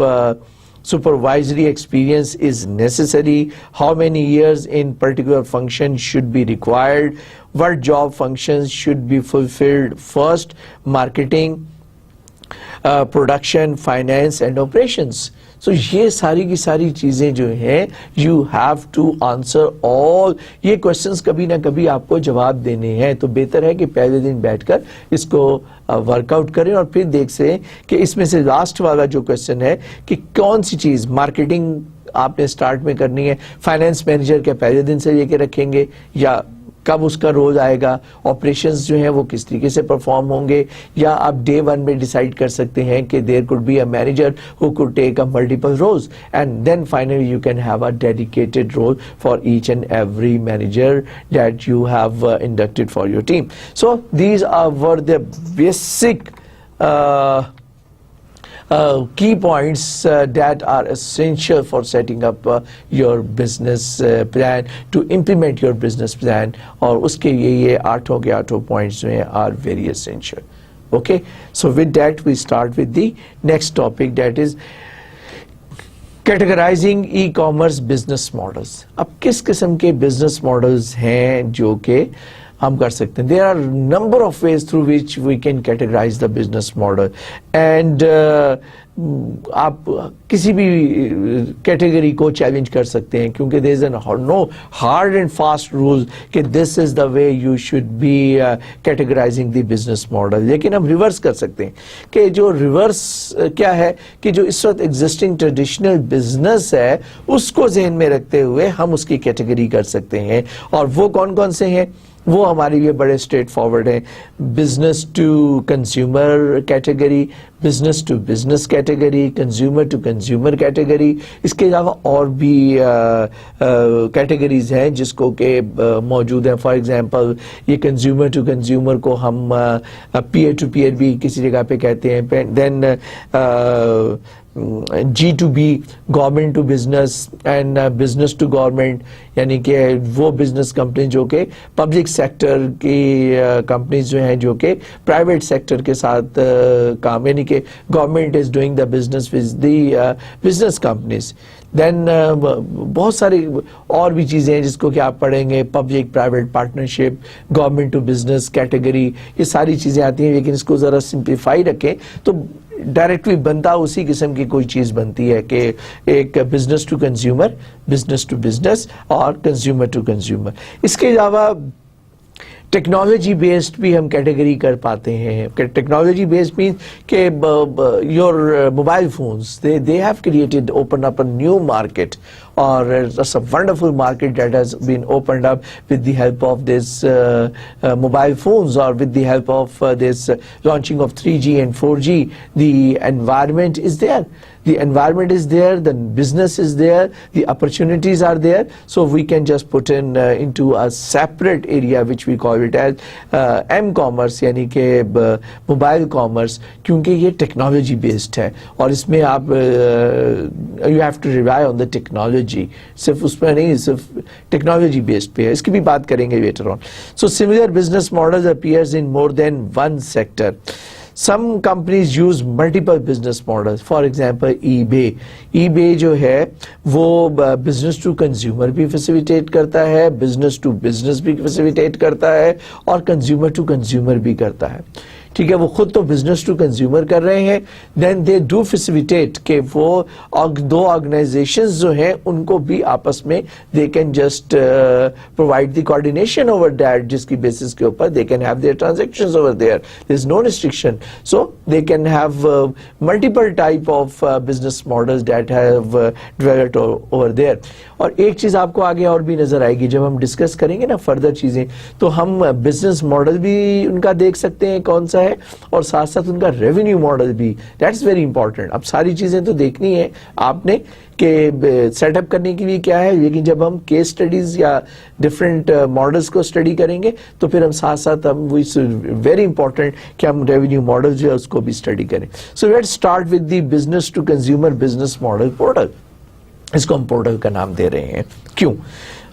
[SPEAKER 1] supervisory experience is necessary, how many years in particular function should be required, what job functions should be fulfilled first, marketing, production, finance and operations. So یہ ساری کی ساری چیزیں جو ہیں you have to answer all. یہ questions کبھی نہ کبھی آپ کو جواب دینے ہیں, تو بہتر ہے کہ پہلے دن بیٹھ کر اس کو ورک آؤٹ کریں, اور پھر دیکھ سیں کہ اس میں سے لاسٹ والا جو کوشچن ہے کہ کون سی چیز مارکیٹنگ آپ نے سٹارٹ میں کرنی ہے, فائنینس مینیجر کے پہلے دن سے لے کے رکھیں گے, یا کب اس کا رول آئے گا, آپریشنز جو ہیں وہ کس طریقے سے پرفارم ہوں گے, یا آپ ڈے ون میں ڈیسائیڈ کر سکتے ہیں کہ there could be a manager who could take a multiple roles, and then finally you can have a dedicated role for each and every manager that you have inducted for your team. So these were the basic key points that are essential for setting up your business plan, to implement your business plan. اور اس کے لیے یہ آٹھوں کے آٹھوں points جو ہیں are very essential. Okay, so with that we start with the next topic, that is categorizing e-commerce business models. اب کس قسم کے business models ہیں جو کہ ہم کر سکتے ہیں. There are number of ways through which we can categorize the business model, and آپ کسی بھی کیٹیگری کو چیلنج کر سکتے ہیں, کیونکہ there is no hard and fast rule کہ this is the way you should be categorizing the business model. لیکن ہم ریورس کر سکتے ہیں کہ جو ریورس کیا ہے کہ جو اس وقت ایگزسٹنگ ٹریڈیشنل بزنس ہے اس کو ذہن میں رکھتے ہوئے ہم اس کی کیٹیگری کر سکتے ہیں. اور وہ کون کون سے ہیں, وہ ہمارے لیے بڑے اسٹریٹ فارورڈ ہیں. Business to consumer category, business to business category, consumer to consumer category. اس کے علاوہ اور بھی کیٹیگریز ہیں جس کو کہ موجود ہیں. فار ایگزامپل یہ کنزیومر ٹو کنزیومر کو ہم پیئر ٹو پیئر بھی کسی جگہ پہ کہتے ہیں. Then G2B, government to business and business to government, यानी कि वो बिजनेस कंपनी जो कि पब्लिक सेक्टर की कंपनीज जो हैं जो कि प्राइवेट सेक्टर के साथ काम, यानी कि government is doing the business with the business companies. Then बहुत सारी और भी चीज़ें हैं जिसको कि आप पढ़ेंगे, public private partnership, government to business category, ये सारी चीज़ें आती हैं. लेकिन इसको ज़रा सिंप्लीफाई रखें तो डायरेक्टली बनता उसी किस्म की कोई चीज़ बनती है कि एक business to consumer, business to business और कंज्यूमर टू कंज्यूमर. इसके अलावा टेक्नोलॉजी बेस्ड भी हम कैटेगरी कर पाते हैं. टेक्नोलॉजी बेस्ड मीन के your mobile phones they have created, opened up a new market, or it's a wonderful market that has been opened up with the help of this mobile phones, or with the help of this launching of 3G and 4G. The environment is there. The environment is there, the business is there, the opportunities are there. So we can just put in into a separate area which we call it as M-commerce, यानी कि mobile commerce, क्योंकि ये technology based है और इसमें आप you have to rely on the technology. सिर्फ उसमें नहीं, सिर्फ टेक्नोलॉजी बेस्ड पे है. इसकी भी बात करेंगे later on. So similar business models appears in more than one sector. Some companies use multiple business models. For example, eBay जो है वो business to consumer भी facilitate करता है, business to business भी facilitate करता है और consumer to consumer भी करता है. ठीक है, वो खुद तो बिजनेस टू कंज्यूमर कर रहे हैं, देन दे डू फैसिलिटेट कि वो दो ऑर्गेनाइजेशंस जो हैं उनको भी आपस में they can just provide the coordination over that, जिसकी बेसिस के ऊपर they can have their transactions over there. There is no restriction. So they can have multiple type of business models that have developed over there. और एक चीज आपको आगे और भी नजर आएगी जब हम डिस्कस करेंगे ना फर्दर चीजें, तो हम बिजनेस मॉडल भी उनका देख सकते हैं कौन सा है, और साथ साथ उनका रेवेन्यू मॉडल भी. That's very important. अब सारी चीजें तो देखनी है आपने कि सेटअप करने के लिए क्या है, लेकिन जब हम केस स्टडीज या डिफरेंट मॉडल्स को स्टडी करेंगे तो फिर हम साथ साथ हम वेरी इंपॉर्टेंट कि हम रेवेन्यू मॉडल जो है उसको भी स्टडी करें. सो let's start with the business to consumer business model portal. इसको हम पोर्टल का नाम दे रहे हैं. क्यों?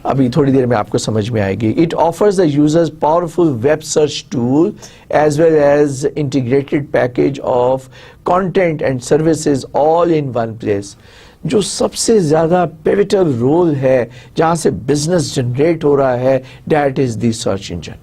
[SPEAKER 1] अभी थोड़ी देर में आपको समझ में आएगी. It offers the users powerful web search tool as well as integrated package of content and services all in one place. जो सबसे ज्यादा पिवटल रोल है जहां से बिजनेस जनरेट हो रहा है, that is the search engine.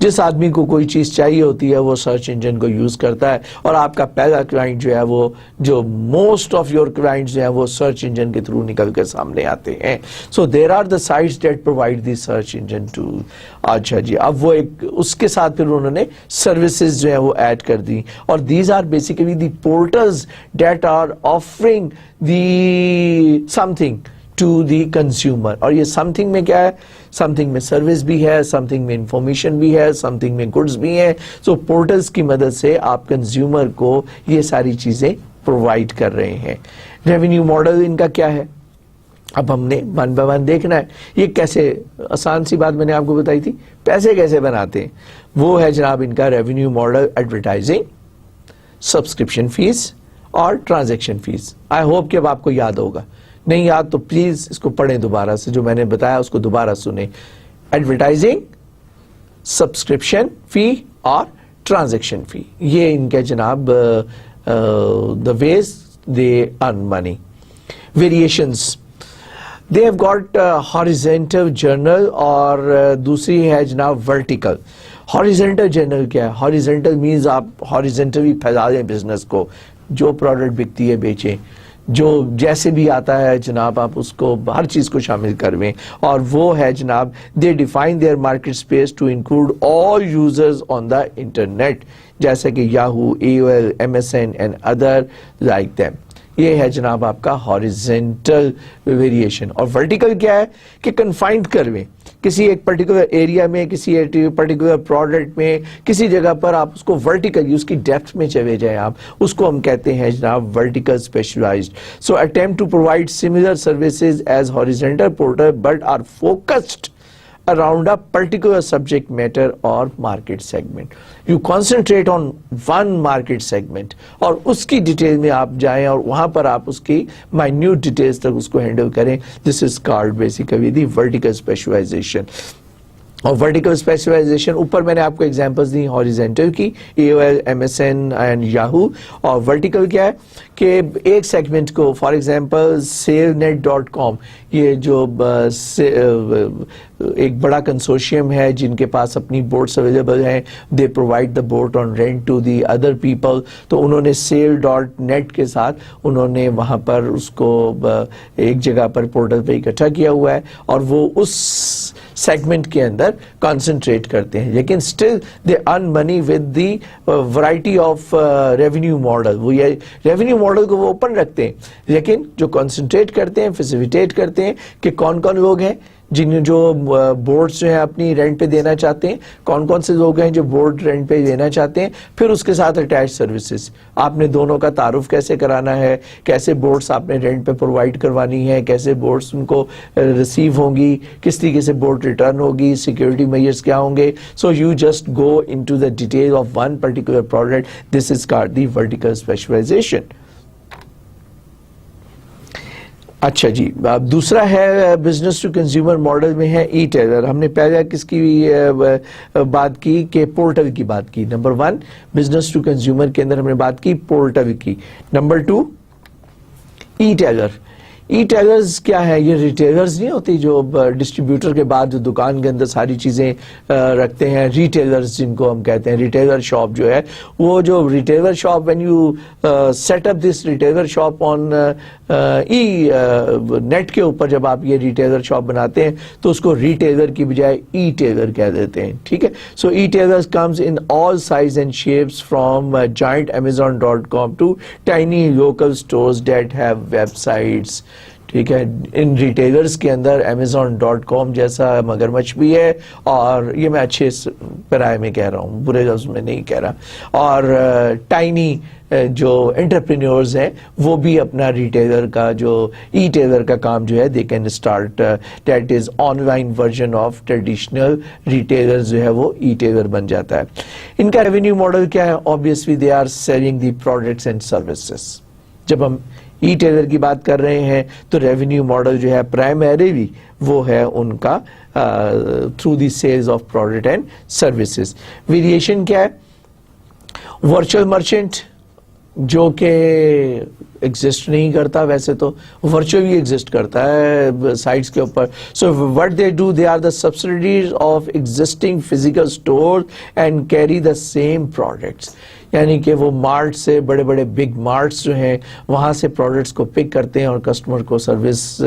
[SPEAKER 1] जिस आदमी को कोई चीज चाहिए होती है वो सर्च इंजन को यूज करता है, और आपका पहला क्लाइंट जो है वो, जो मोस्ट ऑफ योर क्लाइंट्स जो है वो सर्च इंजन के थ्रू निकल कर सामने आते हैं. सो there are the sites that provide the search engine tool. अच्छा जी, अब वो एक उसके साथ फिर उन्होंने सर्विसेज जो है वो ऐड कर दी, और these are basically the portals that are offering the something to the consumer. और ये समथिंग में क्या है? समथिंग में सर्विस भी है, समथिंग में इंफॉर्मेशन भी है, समथिंग में गुड्स भी है. सो पोर्टल्स की मदद से आप कंज्यूमर को ये सारी चीजें प्रोवाइड कर रहे हैं. रेवेन्यू मॉडल इनका क्या है? अब हमने वन बाय वन देखना है. ये कैसे, आसान सी बात मैंने आपको बताई थी, पैसे कैसे बनाते हैं. वो है जनाब इनका revenue model advertising, subscription fees और ट्रांजैक्शन फीस. आई होप कि अब आपको याद होगा. नहीं याद तो प्लीज इसको पढ़ें दोबारा से, जो मैंने बताया उसको दोबारा सुने. एडवर्टाइजिंग, सब्सक्रिप्शन फी और ट्रांजैक्शन फी, ये इनके जनाब the ways they earn money. Variations, they have got horizontal journal और दूसरी है जनाब वर्टिकल. हॉरिजेंटल जर्नल क्या है? हॉरिजेंटल मीन्स आप हॉरिजेंटली फैला दें बिजनेस को, जो प्रोडक्ट बिकती है बेचें, जो जैसे भी आता है जनाब आप उसको हर चीज को शामिल करवें. और वो है जनाब they define their market space to include all users on the internet, जैसे कि Yahoo, AOL, MSN and other like them. ये है जनाब आपका हॉरिजेंटल वेरिएशन. और वर्टिकल क्या है कि कन्फाइंड करवें किसी एक पर्टिकुलर एरिया में, किसी एक पर्टिकुलर प्रोडक्ट में, किसी जगह पर आप उसको वर्टिकली उसकी डेप्थ में चले जाएं आप, उसको हम कहते हैं जनाब vertical specialized. So attempt to provide similar services as horizontal portal but are focused around a particular subject matter or market segment. You concentrate on one market segment और उसकी डिटेल में आप जाएं और वहां पर आप उसकी minute details तक उसको हैंडल करें. This is called basically the vertical specialization. और वर्टिकल स्पेशलाइजेशन ऊपर मैंने आपको एग्जांपल्स दी हॉरिजेंटल की AOL, MSN एंड याहू. और वर्टिकल क्या है कि एक सेगमेंट को फॉर एग्जांपल sailnet.com ये जो एक बड़ा कंसोर्शियम है जिनके पास अपनी बोट्स अवेलेबल हैं, they provide the boat on rent to the other people. तो उन्होंने sail.net के साथ उन्होंने वहाँ पर उसको एक जगह पर पोर्टल पे इकट्ठा किया हुआ है और वो उस सेगमेंट के अंदर कंसंट्रेट करते हैं, लेकिन still they earn money with the variety of revenue model. वो ये रेवेन्यू मॉडल को वो ओपन रखते हैं, लेकिन जो कंसंट्रेट करते हैं, फैसिलिटेट करते हैं कि कौन कौन लोग हैं जिन जो बोर्ड्स जो है अपनी रेंट पे देना चाहते हैं, कौन कौन से लोग हैं जो बोर्ड रेंट पे देना चाहते हैं, फिर उसके साथ अटैच सर्विसेज. आपने दोनों का तारुफ कैसे कराना है, कैसे बोर्ड्स आपने रेंट पे प्रोवाइड करवानी है, कैसे बोर्ड्स उनको रिसीव होंगी, किस तरीके से बोर्ड रिटर्न होगी, सिक्योरिटी मेजर्स क्या होंगे. So you just go into the detail of one particular product. This is called the vertical specialization. अच्छा जी, अब दूसरा है बिजनेस टू कंज्यूमर मॉडल में है ई टेलर. हमने पहले किसकी बात की कि पोर्टल की बात की. नंबर 1 बिजनेस टू कंज्यूमर के अंदर हमने बात की पोर्टल की. नंबर 2 ई टेलर. ई टेलर्स क्या है? ये रिटेलर्स नहीं होती जो डिस्ट्रीब्यूटर के बाद जो दुकान के अंदर सारी चीजें रखते हैं. रिटेलर्स जिनको हम कहते हैं, रिटेलर शॉप जो है, वो जो retailer shop when you set up this retailer shop on net के ऊपर, जब आप ये रिटेलर शॉप बनाते हैं तो उसको रिटेलर की बजाय ई टेलर कह देते हैं. ठीक है. So e tailers comes in all size and shapes from giant Amazon.com to tiny local stores that have websites. ठीक है. इन रिटेलर्स के अंदर Amazon.com जैसा मगरमच्छ भी है, और ये मैं अच्छे पैराए में कह रहा हूँ, बुरे लफ्ज़ में नहीं कह रहा. और टाइनी जो एंटरप्रेन्योर्स हैं वो भी अपना रिटेलर का जो ई टेलर का काम जो है they can start. That is online version of traditional retailer जो है वो ई टेलर बन जाता है. इनका रेवेन्यू मॉडल क्या है? Obviously they are selling the products and services. जब हम ई टेलर की बात कर रहे हैं तो रेवेन्यू मॉडल जो है प्राइमरीली वो है उनका through the sales of product and services. Variation क्या है? वर्चुअल मर्चेंट जो कि एग्जिस्ट नहीं करता, वैसे तो वर्चुअली एग्जिस्ट करता है साइट्स के ऊपर. So what they do, they are the subsidies of existing physical store and carry the same products. यानी कि वो मार्ट से, बड़े बड़े बिग मार्ट्स जो हैं वहाँ से प्रोडक्ट्स को पिक करते हैं और कस्टमर को सर्विस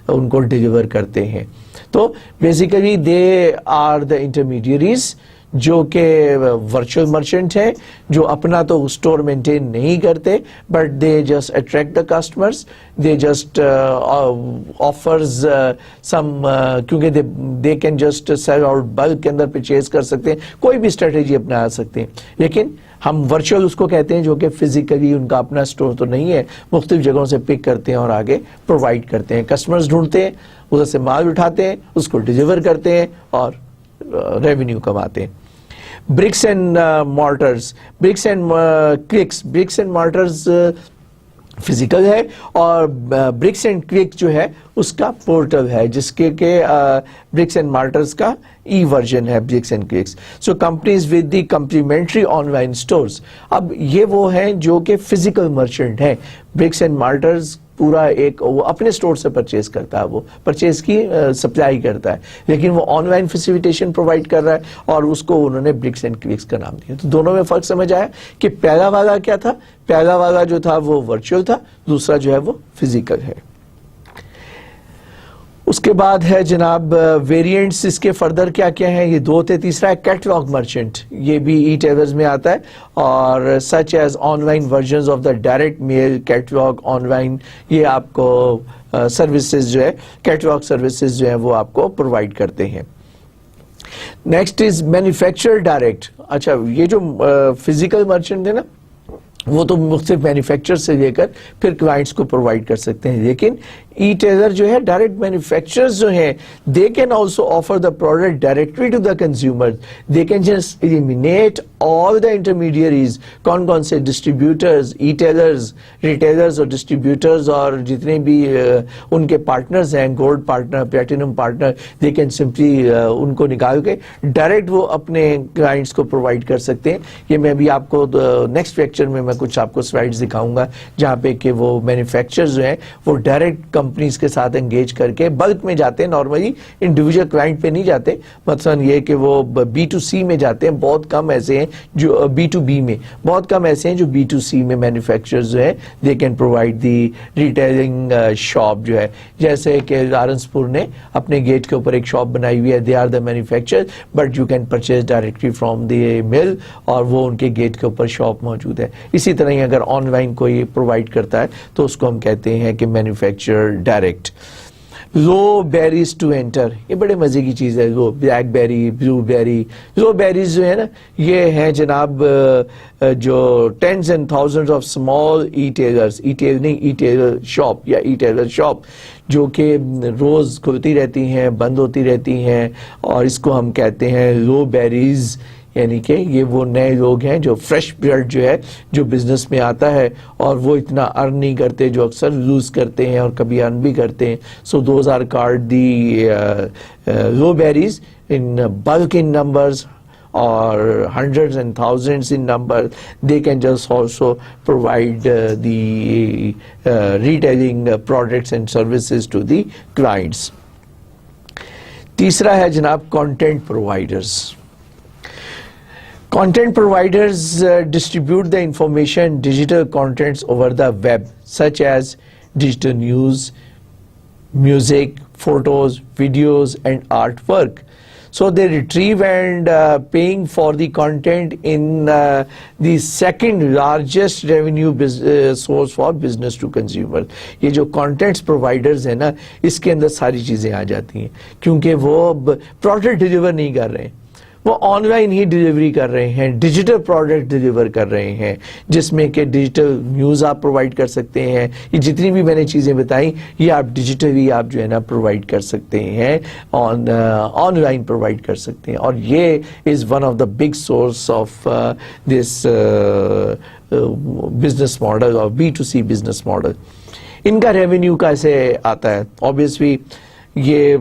[SPEAKER 1] उनको डिलीवर करते हैं. तो basically they are the intermediaries जो कि वर्चुअल मर्चेंट हैं, जो अपना तो स्टोर मेंटेन नहीं करते, but they just attract the customers, they just offers some, क्योंकि they can just sell out bulk के अंदर परचेज कर सकते हैं, कोई भी स्ट्रेटेजी अपना सकते हैं. लेकिन हम वर्चुअल उसको कहते हैं जो कि फिजिकली उनका अपना स्टोर तो नहीं है, मुख्तलिफ जगहों से पिक करते हैं और आगे प्रोवाइड करते हैं. कस्टमर्स ढूंढते हैं, उधर से माल उठाते हैं, उसको डिलीवर करते हैं और रेवेन्यू कमाते हैं. Bricks and mortars, bricks and clicks. Bricks and mortars physical है और ब्रिक्स एंड क्लिक जो है उसका पोर्टल है, जिसके के ब्रिक्स एंड मॉर्टर्स का ई वर्जन है bricks and clicks. So companies with the complementary online stores. अब ये वो हैं जो कि फिजिकल मर्चेंट हैं. ब्रिक्स एंड मॉर्टर्स पूरा एक वो अपने स्टोर से परचेज करता है, वो परचेज की सप्लाई करता है, लेकिन वो ऑनलाइन फैसिलिटेशन प्रोवाइड कर रहा है और उसको उन्होंने ब्रिक्स एंड क्लिक्स का नाम दिया. तो दोनों में फर्क समझ आया कि पहला वाला क्या था? पहला वाला जो था वो वर्चुअल था, दूसरा जो है वो फिजिकल है. उसके बाद है जनाब वेरिएंट्स. इसके फर्दर क्या क्या है? ये दो थे. तीसरा है कैटलॉग मर्चेंट, ये भी ई टेलर्स में आता है, और such as online versions of the direct mail catalog online, ये आपको सर्विसेज जो है, कैटलॉग सर्विसेज जो है वो आपको प्रोवाइड करते हैं. Next is manufacturer direct. अच्छा, ये जो फिजिकल मर्चेंट है ना, وہ تو مختلف مینوفیکچر سے لے کر پھر کلائنٹس کو پرووائڈ کر سکتے ہیں. لیکن ای ٹیلر جو ہے ڈائریکٹ مینوفیکچررز جو ہیں they can also offer the product directly to the consumer. They can just eliminate all the intermediaries. کون کون سے ڈسٹریبیوٹرز, ای ٹیلرز, ریٹیلرز اور ڈسٹریبیوٹرز اور جتنے بھی ان کے پارٹنرز ہیں, gold partner, platinum partner, they can simply ان کو نکال کے ڈائریکٹ وہ اپنے کلائنٹس کو پرووائڈ کر سکتے ہیں. یہ میں بھی آپ کو نیکسٹ لیکچر میں کچھ آپ کو سلائیڈز دکھاؤں گا جہاں پہ کہ وہ مینوفیکچررز جو ہیں وہ ڈائریکٹ کمپنیز کے ساتھ انگیج کر کے بلک میں جاتے ہیں. نارملی انڈیویجول کلائنٹ پہ نہیں جاتے, مثلا یہ کہ وہ بی ٹو سی میں جاتے ہیں. بہت کم ایسے ہیں جو بی ٹو بی میں, بہت کم ایسے ہیں جو بی ٹو سی میں مینوفیکچررز جو ہے they can provide the retailing shop جو ہے. جیسے کہ لارنسپور نے اپنے گیٹ کے اوپر ایک شاپ بنائی ہوئی ہے, they are the manufacture but you can purchase directly from the mill, اور وہ ان کے گیٹ کے اوپر شاپ موجود ہے. اسی طرح ہی اگر آن لائن کوئی پرووائڈ کرتا ہے تو اس کو ہم کہتے ہیں کہ manufacture direct. Low barriers to enter, یہ بڑے مزے کی چیز ہے. لو بلیک بیری, بلو بیری, لو بیریز جو ہے نا یہ ہیں جناب جو tens and thousands of small e tailers, e tailer نہیں ای ٹیلر شاپ یا ای ٹیلر شاپ جو کہ روز کھلتی رہتی ہیں, بند ہوتی رہتی ہیں, اور اس کو ہم کہتے ہیں لو بیریز. یعنی کہ یہ وہ نئے لوگ ہیں جو فریش بلڈ جو ہے جو بزنس میں آتا ہے اور وہ اتنا ارن نہیں کرتے, جو اکثر لوز کرتے ہیں اور کبھی ارن بھی کرتے ہیں. So those are called the low berries in bulk in numbers or hundreds and thousands in number. They can just also provide the retailing products and services to the clients. تیسرا ہے جناب content providers. Content providers distribute the information, digital contents over the web, such as digital news, music, photos, videos, and artwork. So they retrieve and paying for the content in the second largest revenue source for business to consumer. یہ جو contents providers ہیں نا اس کے اندر ساری چیزیں آ جاتی ہیں, کیونکہ وہ product deliver نہیں کر رہے ہیں, وہ آن لائن ہی ڈیلیوری کر رہے ہیں, ڈیجیٹل پروڈکٹ ڈیلیور کر رہے ہیں, جس میں کہ ڈیجیٹل نیوز آپ پرووائڈ کر سکتے ہیں. یہ جتنی بھی میں نے چیزیں بتائیں یہ آپ ڈیجیٹلی آپ جو ہے نا پرووائڈ کر سکتے ہیں, آن لائن پرووائڈ کر سکتے ہیں. اور یہ is one of the big source of this business model اور B to C business model. ان کا ریونیو کیسے آتا ہے؟ اوبیسلی یہ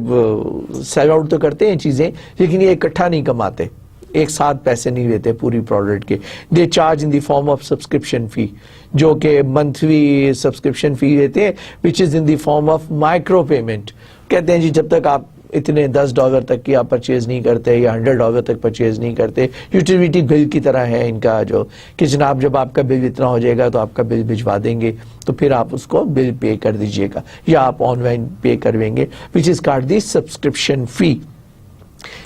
[SPEAKER 1] سیل آؤٹ تو کرتے ہیں چیزیں, لیکن یہ اکٹھا نہیں کماتے, ایک ساتھ پیسے نہیں لیتے پوری پروڈکٹ کے. They charge in the form of subscription فی, جو کہ منتھلی سبسکرپشن فی لیتے ہیں, وچ از ان دی فارم آف مائکرو پیمنٹ. کہتے ہیں جی جب تک آپ اتنے $10 تک کی آپ پرچیز نہیں کرتے یا $100 تک پرچیز نہیں کرتے, یوٹیلیٹی بل کی طرح ہے ان کا, جو کہ جناب جب آپ کا بل اتنا ہو جائے گا تو آپ کا بل بھجوا دیں گے, تو پھر آپ اس کو بل پے کر دیجئے گا یا آپ آن لائن پے کرویں گے, which is called the subscription fee.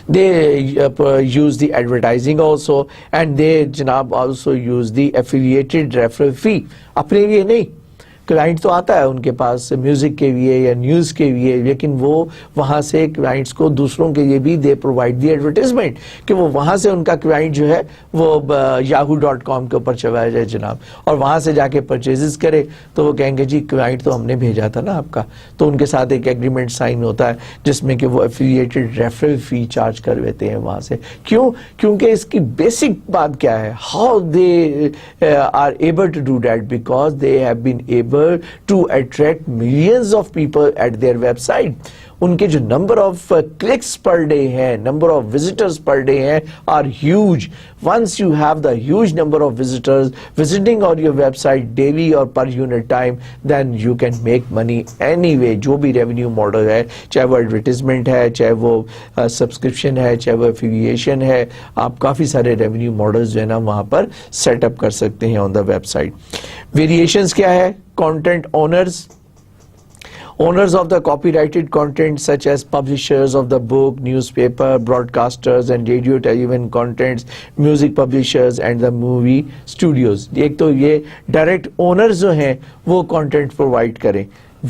[SPEAKER 1] They use the advertising also, and they جناب also use the affiliated referral fee. اپنے لیے نہیں, کلائنٹ تو آتا ہے ان کے پاس میوزک کے لیے یا نیوز کے لیے, لیکن وہ وہاں سے کلائنٹس کو دوسروں کے لیے بھی دے پرووائڈ دی ایڈورٹیزمنٹ کہ وہ وہاں سے ان کا کلائنٹ جو ہے وہ yahoo.com کے اوپر چلا جائے جناب, اور وہاں سے جا کے پرچیزز کرے. تو وہ کہیں گے جی کلائنٹ تو ہم نے بھیجا تھا نا آپ کا, تو ان کے ساتھ ایک ایگریمنٹ سائن ہوتا ہے جس میں کہ وہ ایفیلیٹڈ ریفرل فی چارج کر لیتے ہیں وہاں سے. کیوں؟ کیونکہ اس کی بیسک بات کیا ہے, how they are able to do that, because they have been able to attract millions of people at their website. ان کے جو number of clicks per day ہیں, number of visitors per day ہیں, are huge. Once you have the huge number of visitors visiting on your website daily اور per unit time, then you can make money anyway. جو بھی revenue model ہے, چاہے وہ advertisement ہے, چاہے وہ سبسکرپشن ہے, چاہے وہ ایفیلیشن ہے, آپ کافی سارے ریونیو ماڈلز جو ہے نا وہاں پر سیٹ اپ کر سکتے ہیں آن دا ویب سائٹ. ویریشنز کیا ہے؟ Content owners of the copyrighted content such as publishers of the book, newspaper, broadcasters and radio television contents, music publishers and the movie studios. ایک تو یہ ڈائریکٹ اونرز جو ہیں وہ content پرووائڈ کریں,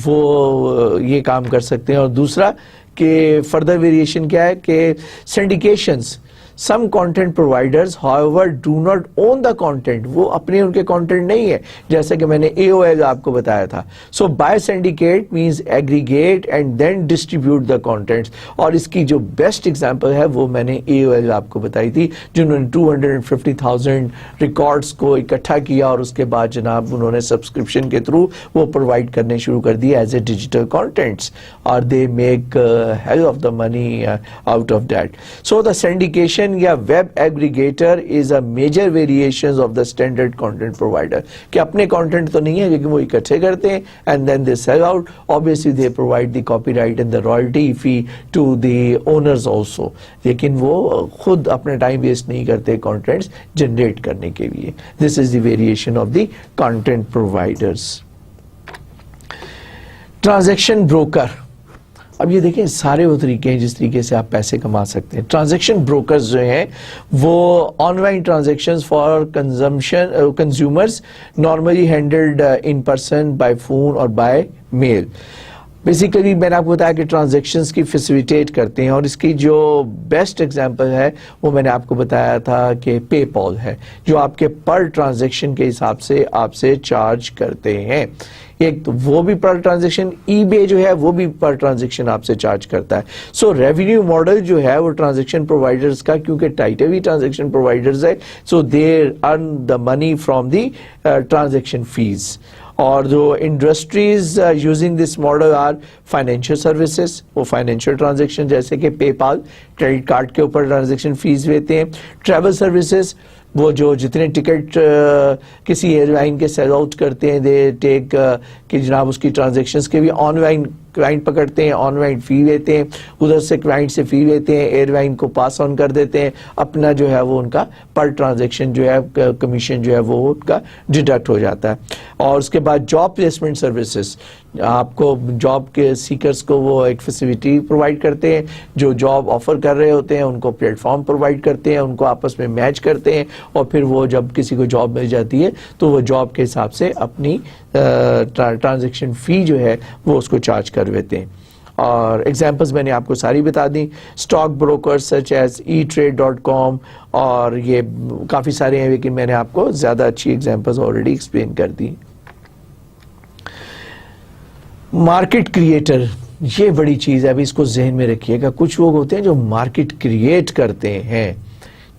[SPEAKER 1] وہ یہ کام کر سکتے ہیں. اور دوسرا کہ فردر ویریشن کیا ہے کہ syndications Some content providers, however, do not own the content. वो अपने उनके content नहीं है, जैसे कि मैंने AOL आपको बताया था. So buy syndicate means aggregate and then distribute the contents. और इसकी जो best example है वो मैंने AOL आपको बताई थी, जिन्होंने 250,000 records को इकट्ठा किया और उसके बाद जनाब उन्होंने subscription के through वो provide करने शुरू कर दिए as a digital contents, और they make hell of the money out of that. So the syndication या web aggregator is a major variations of the standard content provider, कि अपने content तो नहीं है लेकिन वो इकट्ठे करते हैं and then they sell out. Obviously they provide the copyright and the royalty fee to the owners also, लेकिन वो खुद अपना time waste नहीं करते contents generate करने के लिए. This is the variation of the content providers. Transaction broker. अब ये देखें सारे वो तरीके हैं जिस तरीके से आप पैसे कमा सकते हैं. ट्रांजैक्शन ब्रोकर्स जो हैं वो online transactions for consumption consumers normally handled in person by phone और बाय मेल. बेसिकली मैंने आपको बताया कि ट्रांजैक्शंस की फैसिलिटेट करते हैं, और इसकी जो बेस्ट एग्जांपल है वो मैंने आपको बताया था कि पेपॉल है, जो आपके पर ट्रांजैक्शन के हिसाब से आपसे चार्ज करते हैं. एक तो वो भी पर ट्रांजैक्शन, ईबे जो है वो भी पर ट्रांजैक्शन आपसे चार्ज करता है. सो रेवेन्यू मॉडल जो है वो ट्रांजैक्शन प्रोवाइडर्स का, क्योंकि टाइटल भी ट्रांजैक्शन प्रोवाइडर्स है, so they earn the money from the transaction fees. और जो industries using this model are financial services, वो फाइनेंशियल ट्रांजैक्शन जैसे कि पेपाल क्रेडिट कार्ड के ऊपर ट्रांजैक्शन फीस लेते हैं. ट्रैवल सर्विसेज, वो जो जितने टिकट किसी एयरलाइन के सेल आउट करते हैं, दे टेक कि जनाब उसकी ट्रांजैक्शंस के भी ऑनलाइन क्लाइंट पकड़ते हैं, ऑनलाइन फी लेते हैं, उधर से क्लाइंट से फी लेते हैं, एयरलाइन को पास ऑन कर देते हैं, अपना जो है वो उनका पर ट्रांजैक्शन जो है कमीशन जो है वो उनका डिडक्ट हो जाता है. और उसके बाद जॉब प्लेसमेंट सर्विसेज, आपको जॉब के सीकर्स को वो एक फैसिलिटी प्रोवाइड करते हैं, जो जॉब ऑफर कर रहे होते हैं उनको प्लेटफॉर्म प्रोवाइड करते हैं, उनको आपस में मैच करते हैं, और फिर वो जब किसी को जॉब मिल जाती है तो वो जॉब के हिसाब से अपनी ट्रांजैक्शन फी जो है वो उसको चार्ज कर देते हैं. और एग्जांपल्स मैंने आपको सारी बता दी. Stock brokers such as eTrade.com, और ये काफ़ी सारे हैं लेकिन मैंने आपको ज़्यादा अच्छी एग्जांपल्स ऑलरेडी एक्सप्लेन कर दी. मार्केट क्रिएटर, ये बड़ी चीज़ है, अभी इसको जहन में रखिएगा. कुछ लोग होते हैं जो मार्केट क्रिएट करते हैं,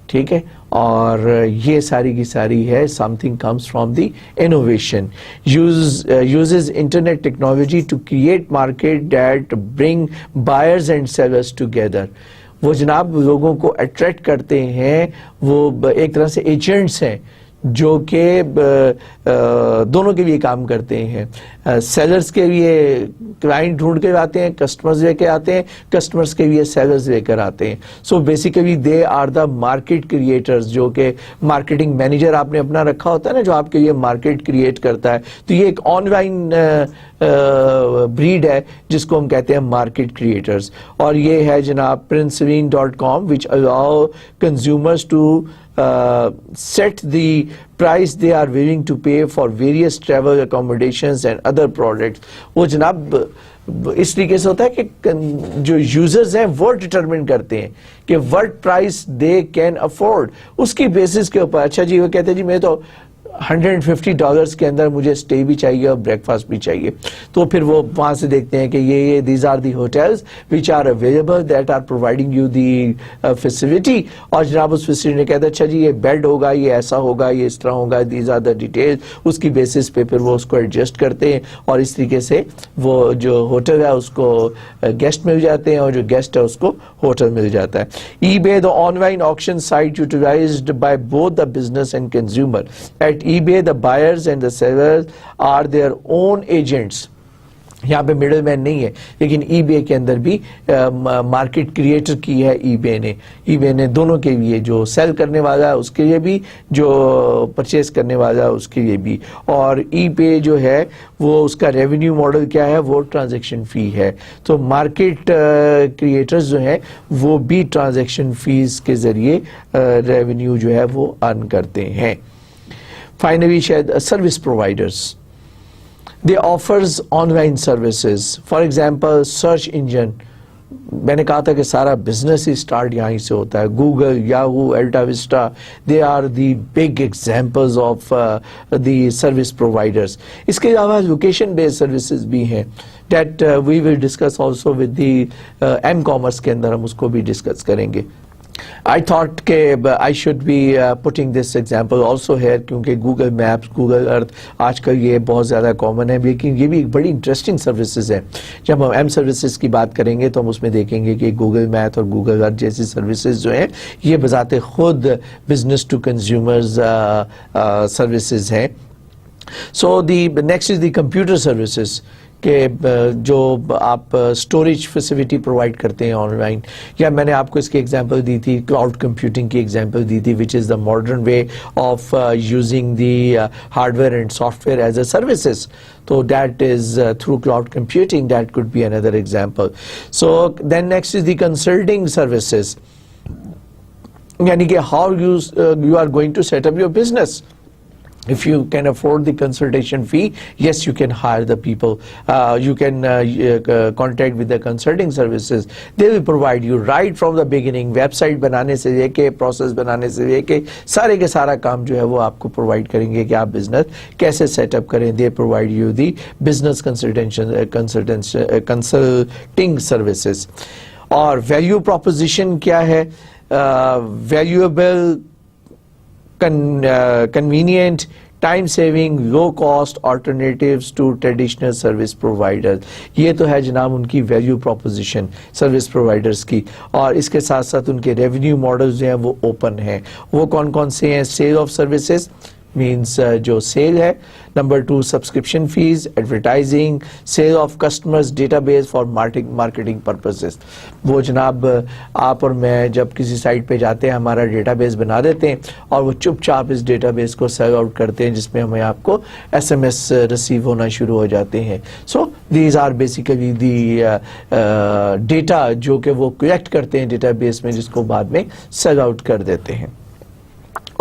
[SPEAKER 1] ठीक है, और ये सारी की सारी है something comes from the innovation, uses internet technology to create market that bring buyers and sellers together. वो जनाब लोगों को अट्रैक्ट करते हैं, वो एक तरह से एजेंट्स हैं जो कि दोनों के लिए काम करते हैं. सेलर्स के लिए क्लाइंट ढूंढ के आते हैं, कस्टमर्स लेके आते हैं, कस्टमर्स के लिए सेलर्स लेकर आते हैं. So basically they are the market creators, जो कि मार्केटिंग मैनेजर आपने अपना रखा होता है ना, जो आपके लिए मार्केट क्रिएट करता है. तो ये एक ऑनलाइन ब्रीड है जिसको हम कहते हैं मार्केट क्रिएटर्स. और ये है जनाब princeline.com which allow consumers to set the price they are willing to pay for various travel accommodations and other products. वो जनाब इस तरीके से होता है कि जो यूजर्स हैं वो डिटरमिन करते हैं कि what price they can afford. उसकी बेसिस के ऊपर, अच्छा जी वो कहते हैं जी मैं तो $150 के अंदर मुझे स्टे भी चाहिए और ब्रेकफास्ट भी चाहिए, तो फिर वो वहाँ से देखते हैं कि ये these are the hotels which are available that are providing you the facility. और जनाब उस फैसिलिटी ने कहता है अच्छा जी ये बेड होगा, ये ऐसा होगा, ये इस तरह होगा, दीज आर द डिटेल्स. उसकी बेसिस पे फिर वो उसको एडजस्ट करते हैं, और इस तरीके से वो जो होटल है उसको गेस्ट मिल जाते हैं, और जो गेस्ट है उसको होटल मिल जाता है. eBay, the online auction site utilized by both the business and consumer. At eBay, the buyers and the sellers are their own agents. यहाँ पे मिडल मैन नहीं है, लेकिन eBay के अंदर भी मार्केट क्रिएटर की है eBay ने दोनों के लिए, जो सेल करने वाला है उसके लिए भी, जो परचेज करने वाला है उसके लिए भी. और eBay जो है वो उसका रेवेन्यू मॉडल क्या है, वो ट्रांजैक्शन फी है. तो मार्केट क्रिएटर्स जो हैं वो भी ट्रांजैक्शन फीस के जरिए रेवेन्यू जो है वो अर्न करते हैं. फाइनली शायद service providers, they offers online services, for example search engine میں نے کہا تھا کہ سارا بزنس ہی اسٹارٹ یہیں سے ہوتا ہے. Google, Yahoo, AltaVista, they are the big examples of the service providers. اس کے علاوہ لوکیشن بیسڈ سروسز بھی ہیں that we will discuss also with the M commerce کے اندر ہم اس کو بھی ڈسکس کریں گے. I thought کہ I should be putting this example also here کیونکہ گوگل میپس, گوگل ارتھ آج کل یہ بہت زیادہ کامن ہے, لیکن یہ بھی ایک بڑی انٹرسٹنگ سروسز ہے. جب ہم ایم سروسز کی بات کریں گے تو ہم اس میں دیکھیں گے کہ گوگل میپ اور گوگل ارتھ جیسی سروسز جو ہیں یہ بذات خود بزنس ٹو کنزیومرز سروسز ہیں. So the next is the computer services کہ جو آپ اسٹوریج فیسیلٹی پرووائڈ کرتے ہیں آن لائن, یا میں نے آپ کو اس کی ایگزامپل دی تھی, کلاؤڈ کمپیوٹنگ کی ایگزامپل دی تھی, which is the modern way of using the hardware and software as a services. تو that is through cloud computing, that could be another example. So then next is the consulting services, یعنی کہ how you are going to set up your business. If you can afford the consultation fee, yes, you can hire the people. You can contact with the consulting services. They will provide you right from the beginning. Website بنانے سے لے کے, process بنانے سے لے کے سارے کے سارا کام جو ہے وہ آپ کو provide کریں گے کہ آپ business کیسے set up کریں. They provide you the business consulting services. اور value proposition کیا ہے؟ Valuable, convenient, time saving, low cost alternatives to traditional service providers. یہ تو ہے جناب ان کی ویلیو پروپوزیشن سروس پرووائڈرز کی. اور اس کے ساتھ ساتھ ان کے ریونیو ماڈلز جو ہیں وہ اوپن ہیں. وہ کون کون سے ہیں؟ سیل آف سروسز مینس جو سیل ہے. Number 2 subscription fees, advertising, sale of customers database for marketing purposes. وہ جناب آپ اور میں جب کسی سائٹ پہ جاتے ہیں ہمارا ڈیٹا بیس بنا دیتے ہیں اور وہ چپ چاپ اس ڈیٹا بیس کو سیل آؤٹ کرتے ہیں جس میں ہمیں آپ کو ایس ایم ایس ریسیو ہونا شروع ہو جاتے ہیں. So these are basically the data جو کہ وہ کلیکٹ کرتے ہیں ڈیٹا بیس میں جس کو بعد میں سیل آؤٹ کر دیتے ہیں.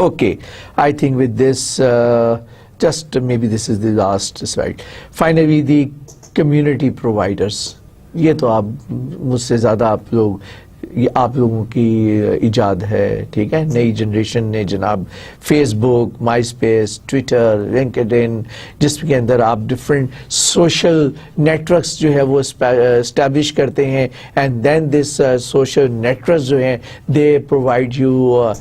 [SPEAKER 1] Okay, I think with this, just maybe this is the last slide. Finally, the community providers. یہ تو آپ مجھ سے زیادہ آپ لوگوں کی ایجاد ہے, ٹھیک ہے. نئی جنریشن نے جناب Facebook, MySpace, Twitter, LinkedIn, جس کے اندر آپ ڈفرینٹ سوشل نیٹورکس جو ہے وہ اسٹیبلش کرتے ہیں, and then this social networks جو ہیں they provide you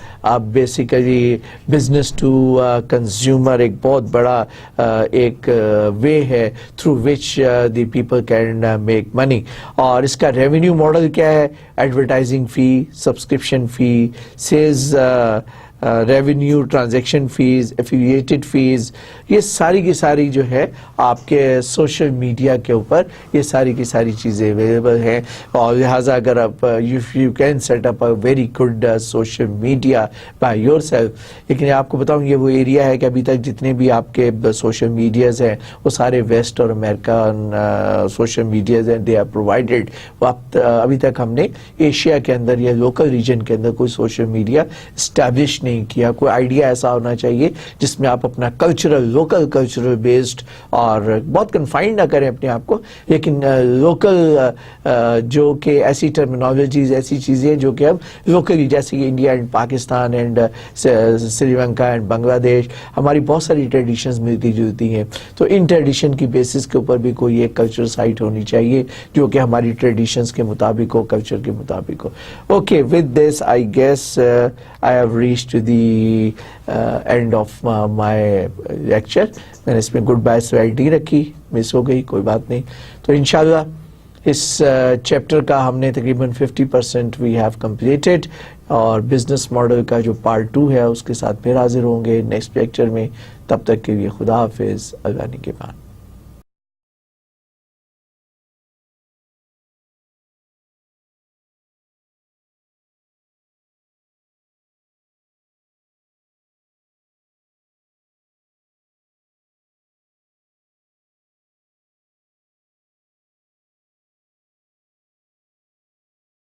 [SPEAKER 1] basically business to consumer. ایک بہت بڑا ایک وے ہے through which the people can make money. اور اس کا ریونیو ماڈل کیا ہے؟ Advertising fee, subscription fee, sales revenue, transaction fees, affiliated fees, یہ ساری کی ساری جو ہے آپ کے سوشل میڈیا کے اوپر یہ ساری کی ساری چیزیں اویلیبل ہیں. اور لہٰذا اگر آپ you can set up a very good social media by yourself. لیکن آپ کو بتاؤں یہ وہ ایریا ہے کہ ابھی تک جتنے بھی آپ کے سوشل میڈیاز ہیں وہ سارے ویسٹ اور امریکن سوشل میڈیاز ہیں, دے آر پرووائڈیڈ. ابھی تک ہم نے ایشیا کے اندر یا لوکل ریجن کے اندر کوئی سوشل میڈیا اسٹیبلش نہیں کیا. کوئی آئیڈیا ایسا ہونا چاہیے جس میں آپ اپنا کلچرل, لوکل کلچرل بیسڈ, اور بہت کنفائنڈ نہ کریں اپنے آپ کو, لیکن لوکل جو کہ ایسی ٹرمینالوجیز, ایسی چیزیں جو کہ اب لوکلی, جیسے کہ India and Pakistan and Sri Lanka and Bangladesh, ہماری بہت ساری ٹریڈیشنز ملتی جلتی ہیں. تو ان ٹریڈیشن کی بیسس کے اوپر بھی کوئی ایک کلچر سائٹ ہونی چاہیے جو کہ ہماری ٹریڈیشنز کے مطابق ہو, کلچر کے مطابق ہو. Okay, with this I guess I have reached to the end of my lecture. میں نے اس میں گڈ بائی سلائڈ نہیں رکھی, مس ہو گئی, کوئی بات نہیں. تو انشاءاللہ اس چیپٹر کا ہم نے تقریباً 50% we have completed, اور بزنس ماڈل کا جو پارٹ 2 ہے اس کے ساتھ پھر حاضر ہوں گے نیکسٹ لیکچر میں. تب تک کے لیے خدا حافظ, اللہ نگہبان.